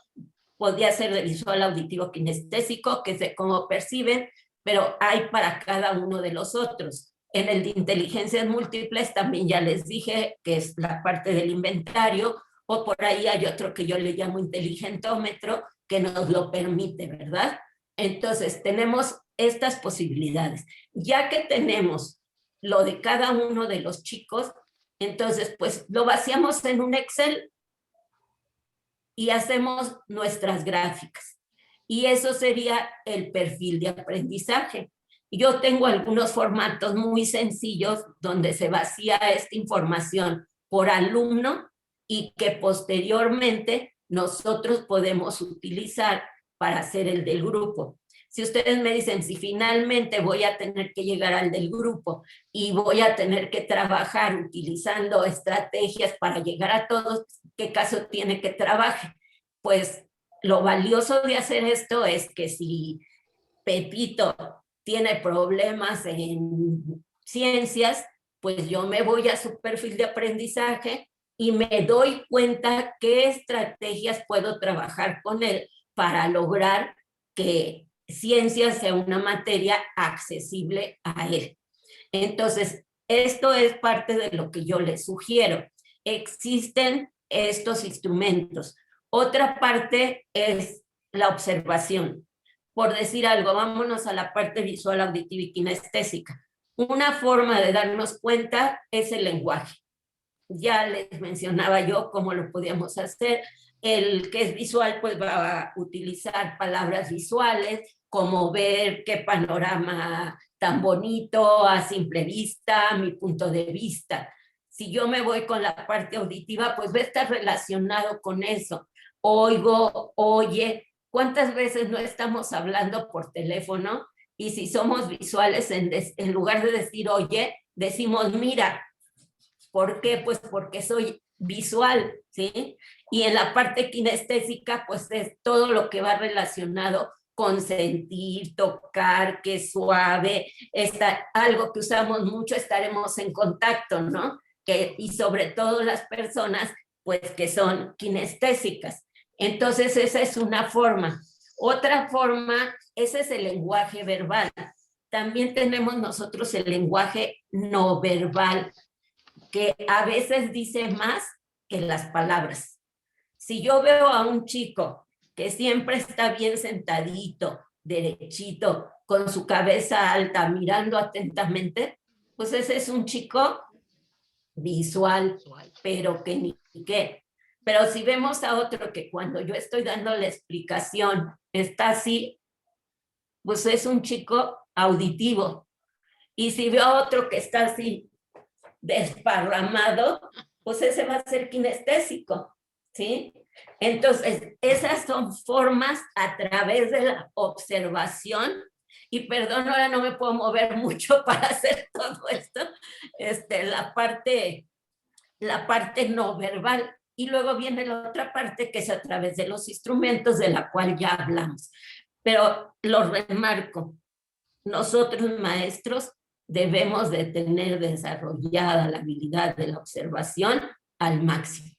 podría ser de visual, auditivo, kinestésico, que es de cómo perciben, pero hay para cada uno de los otros. En el de inteligencias múltiples también ya les dije que es la parte del inventario, o por ahí hay otro que yo le llamo inteligentómetro, que nos lo permite, ¿verdad? Entonces, tenemos estas posibilidades. Ya que tenemos lo de cada uno de los chicos, entonces, pues lo vaciamos en un Excel y hacemos nuestras gráficas. Y eso sería el perfil de aprendizaje. Yo tengo algunos formatos muy sencillos donde se vacía esta información por alumno y que posteriormente nosotros podemos utilizar para hacer el del grupo. Si ustedes me dicen, si finalmente voy a tener que llegar al del grupo y voy a tener que trabajar utilizando estrategias para llegar a todos, ¿qué caso tiene que trabaje? Pues lo valioso de hacer esto es que si Pepito tiene problemas en ciencias, pues yo me voy a su perfil de aprendizaje y me doy cuenta qué estrategias puedo trabajar con él para lograr que ciencia sea una materia accesible a él. Entonces, esto es parte de lo que yo les sugiero. Existen estos instrumentos. Otra parte es la observación. Por decir algo, vámonos a la parte visual, auditiva y kinestésica. Una forma de darnos cuenta es el lenguaje. Ya les mencionaba yo cómo lo podíamos hacer. El que es visual pues va a utilizar palabras visuales, como ver qué panorama tan bonito a simple vista, mi punto de vista. Si yo me voy con la parte auditiva, pues va a estar relacionado con eso. Oigo, oye, ¿cuántas veces no estamos hablando por teléfono? Y si somos visuales, en lugar de decir oye, decimos mira. ¿Por qué? Pues porque soy visual, ¿sí? Y en la parte kinestésica, pues es todo lo que va relacionado con sentir, tocar, que suave, algo que usamos mucho, estaremos en contacto, ¿no? Y sobre todo las personas, pues que son kinestésicas. Entonces, esa es una forma. Otra forma, ese es el lenguaje verbal. También tenemos nosotros el lenguaje no verbal, que a veces dice más que las palabras. Si yo veo a un chico que siempre está bien sentadito, derechito, con su cabeza alta, mirando atentamente, pues ese es un chico visual, pero que ni qué. Pero si vemos a otro que cuando yo estoy dando la explicación está así, pues es un chico auditivo. Y si veo a otro que está así, desparramado, pues ese va a ser kinestésico, ¿sí? Entonces, esas son formas a través de la observación, y perdón, ahora no me puedo mover mucho para hacer todo esto, la parte no verbal, y luego viene la otra parte que es a través de los instrumentos de la cual ya hablamos. Pero lo remarco, nosotros maestros debemos de tener desarrollada la habilidad de la observación al máximo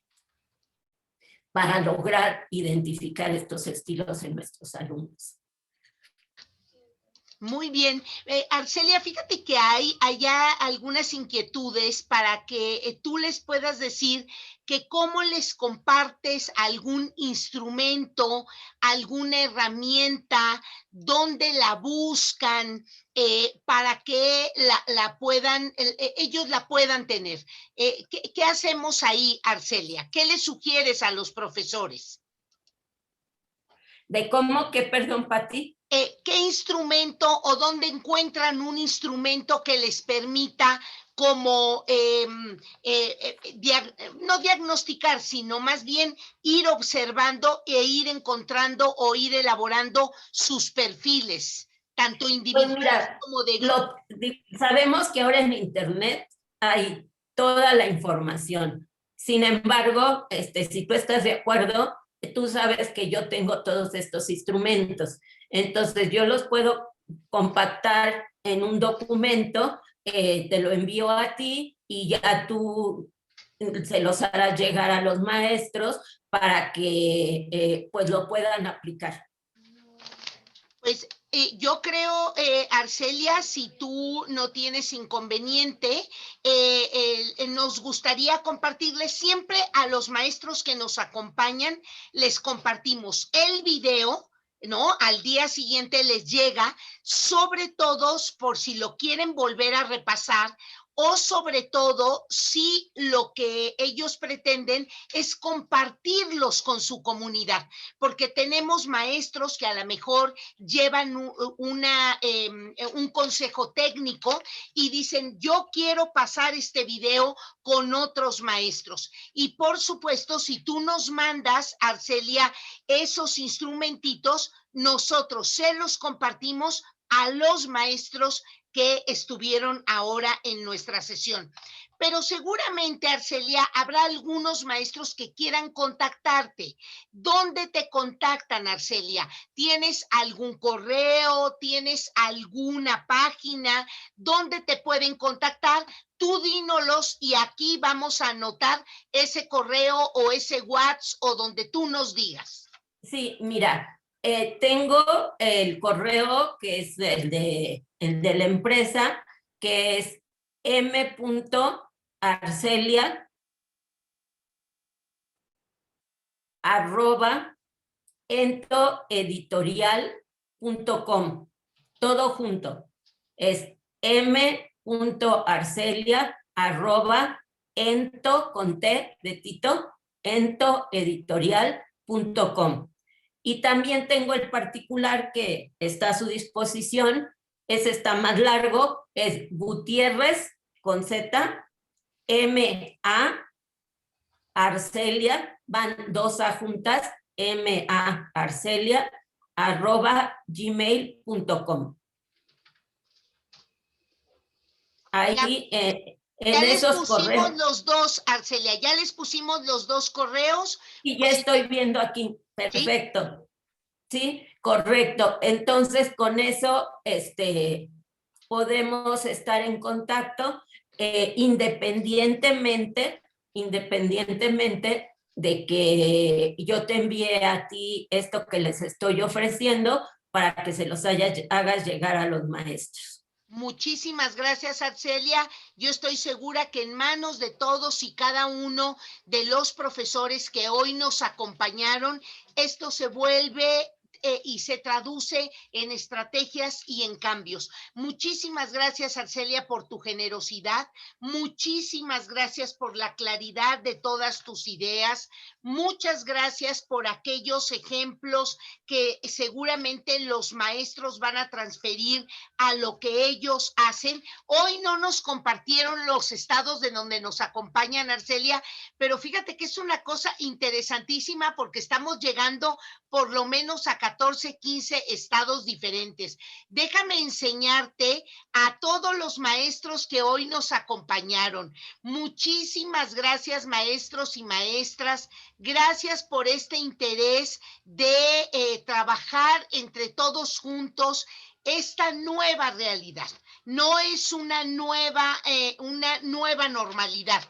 para lograr identificar estos estilos en nuestros alumnos. Muy bien. Arcelia, fíjate que hay allá algunas inquietudes para que tú les puedas decir que cómo les compartes algún instrumento, alguna herramienta, dónde la buscan, para que ellos la puedan tener. ¿Qué hacemos ahí, Arcelia? ¿Qué les sugieres a los profesores? ¿De cómo que, perdón, Pati? ¿Qué instrumento o dónde encuentran un instrumento que les permita como no diagnosticar, sino más bien ir observando e ir encontrando o ir elaborando sus perfiles, tanto individuales pues mira, como de grupo? Sabemos que ahora en Internet hay toda la información. Sin embargo, si tú estás de acuerdo, tú sabes que yo tengo todos estos instrumentos. Entonces, yo los puedo compactar en un documento, te lo envío a ti y ya tú se los harás llegar a los maestros para que pues lo puedan aplicar. Pues yo creo, Arcelia, si tú no tienes inconveniente, nos gustaría compartirles siempre a los maestros que nos acompañan, les compartimos el video, ¿no? Al día siguiente les llega, sobre todo por si lo quieren volver a repasar, o sobre todo si lo que ellos pretenden es compartirlos con su comunidad, porque tenemos maestros que a lo mejor llevan un consejo técnico y dicen, yo quiero pasar este video con otros maestros. Y por supuesto, si tú nos mandas, Arcelia, esos instrumentitos, nosotros se los compartimos a los maestros que estuvieron ahora en nuestra sesión. Pero seguramente, Arcelia, habrá algunos maestros que quieran contactarte. ¿Dónde te contactan, Arcelia? ¿Tienes algún correo? ¿Tienes alguna página? ¿Dónde te pueden contactar? Tú dínolos y aquí vamos a anotar ese correo o ese WhatsApp o donde tú nos digas. Sí, mira, tengo el correo que es el de la empresa, que es m.arcelia@entoeditorial.com. Todo junto. Es m.arcelia@ento, con T de Tito, entoeditorial.com. Y también tengo el particular que está a su disposición. Ese está más largo, es Gutiérrez con Z, M.A. Arcelia, van dos A juntas, M.A. Arcelia, @gmail.com. Ahí en ya les esos pusimos correos. los dos, Arcelia, ya les pusimos los dos correos. Y ya estoy viendo aquí, perfecto. ¿Sí? Correcto. Entonces, con eso podemos estar en contacto independientemente de que yo te envíe a ti esto que les estoy ofreciendo para que se los hagas llegar a los maestros. Muchísimas gracias, Arcelia. Yo estoy segura que en manos de todos y cada uno de los profesores que hoy nos acompañaron, esto se vuelve y se traduce en estrategias y en cambios. Muchísimas gracias, Arcelia, por tu generosidad. Muchísimas gracias por la claridad de todas tus ideas. Muchas gracias por aquellos ejemplos que seguramente los maestros van a transferir a lo que ellos hacen. Hoy no nos compartieron los estados de donde nos acompañan, Arcelia, pero fíjate que es una cosa interesantísima porque estamos llegando por lo menos a 14, 15 estados diferentes. Déjame enseñarte a todos los maestros que hoy nos acompañaron. Muchísimas gracias, maestros y maestras. Gracias por este interés de trabajar entre todos juntos esta nueva realidad. No es una nueva normalidad.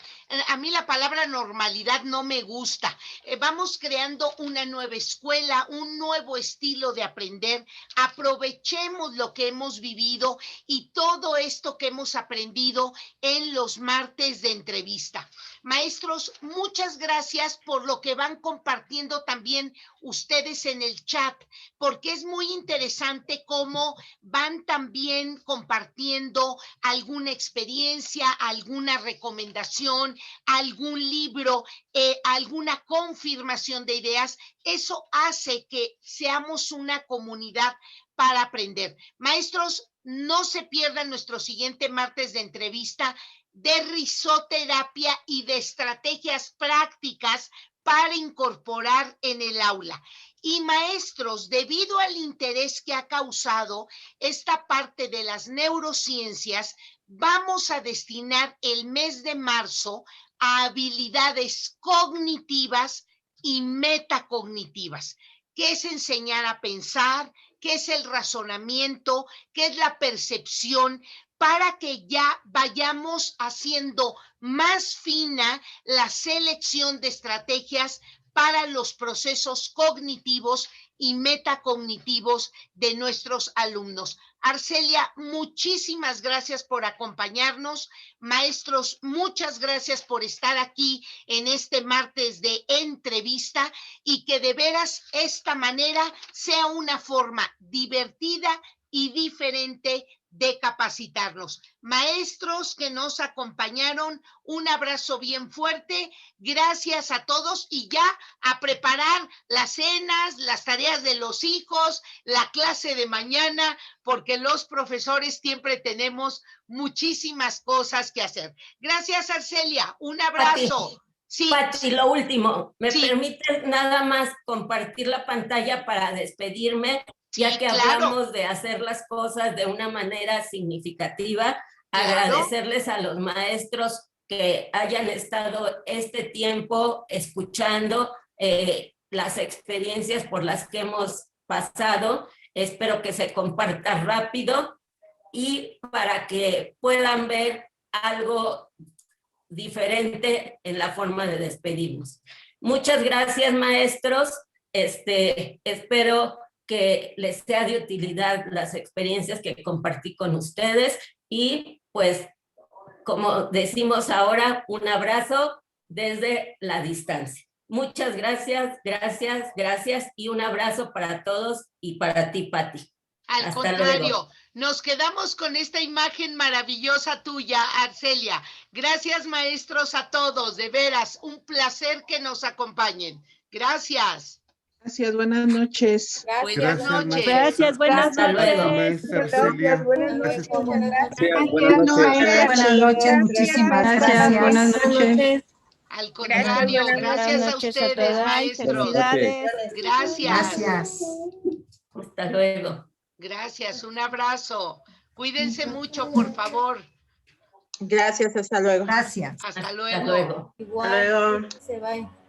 A mí la palabra normalidad no me gusta. Vamos creando una nueva escuela, un nuevo estilo de aprender. Aprovechemos lo que hemos vivido y todo esto que hemos aprendido en los martes de entrevista. Maestros, muchas gracias por lo que van compartiendo también ustedes en el chat, porque es muy interesante cómo van también compartiendo alguna experiencia, alguna recomendación, algún libro, alguna confirmación de ideas. Eso hace que seamos una comunidad para aprender. Maestros, no se pierdan nuestro siguiente martes de entrevista de risoterapia y de estrategias prácticas para incorporar en el aula. Y maestros, debido al interés que ha causado esta parte de las neurociencias, vamos a destinar el mes de marzo a habilidades cognitivas y metacognitivas. ¿Qué es enseñar a pensar? ¿Qué es el razonamiento? ¿Qué es la percepción? Para que ya vayamos haciendo más fina la selección de estrategias para los procesos cognitivos y metacognitivos de nuestros alumnos. Arcelia, muchísimas gracias por acompañarnos. Maestros, muchas gracias por estar aquí en este martes de entrevista y que de veras esta manera sea una forma divertida y diferente de capacitarnos. Maestros que nos acompañaron, un abrazo bien fuerte. Gracias a todos y ya a preparar las cenas, las tareas de los hijos, la clase de mañana, porque los profesores siempre tenemos muchísimas cosas que hacer. Gracias, Arcelia. Un abrazo. Pati, Sí. Pati, lo último, ¿me Sí. permites nada más compartir la pantalla para despedirme ya que claro. hablamos de hacer las cosas de una manera significativa. Claro. Agradecerles a los maestros que hayan estado este tiempo escuchando las experiencias por las que hemos pasado. Espero que se comparta rápido y para que puedan ver algo diferente en la forma de despedirnos. Muchas gracias, maestros. Espero que les sea de utilidad las experiencias que compartí con ustedes y pues, como decimos ahora, un abrazo desde la distancia. Muchas gracias, gracias, gracias y un abrazo para todos y para ti, Pati. Al Hasta contrario, luego. nos quedamos con esta imagen maravillosa tuya, Arcelia. Gracias, maestros, a todos. De veras, un placer que nos acompañen. Gracias. Gracias, buenas noches. Buenas Gracias, noches. Gracias, buenas Hasta noches. luego. maestra Arcelia. Buenas Gracias. noches. Muchas gracias. Buenas noches. Buenas noches, muchísimas Gracias, buenas noches. Al contrario, Buenas gracias a noches a ustedes, todas. maestros. Felicidades. Gracias. Gracias. Hasta luego. Gracias, un abrazo. Cuídense mucho, por favor. Gracias, hasta luego. Gracias. Hasta Hasta luego. luego. Igual. Se va.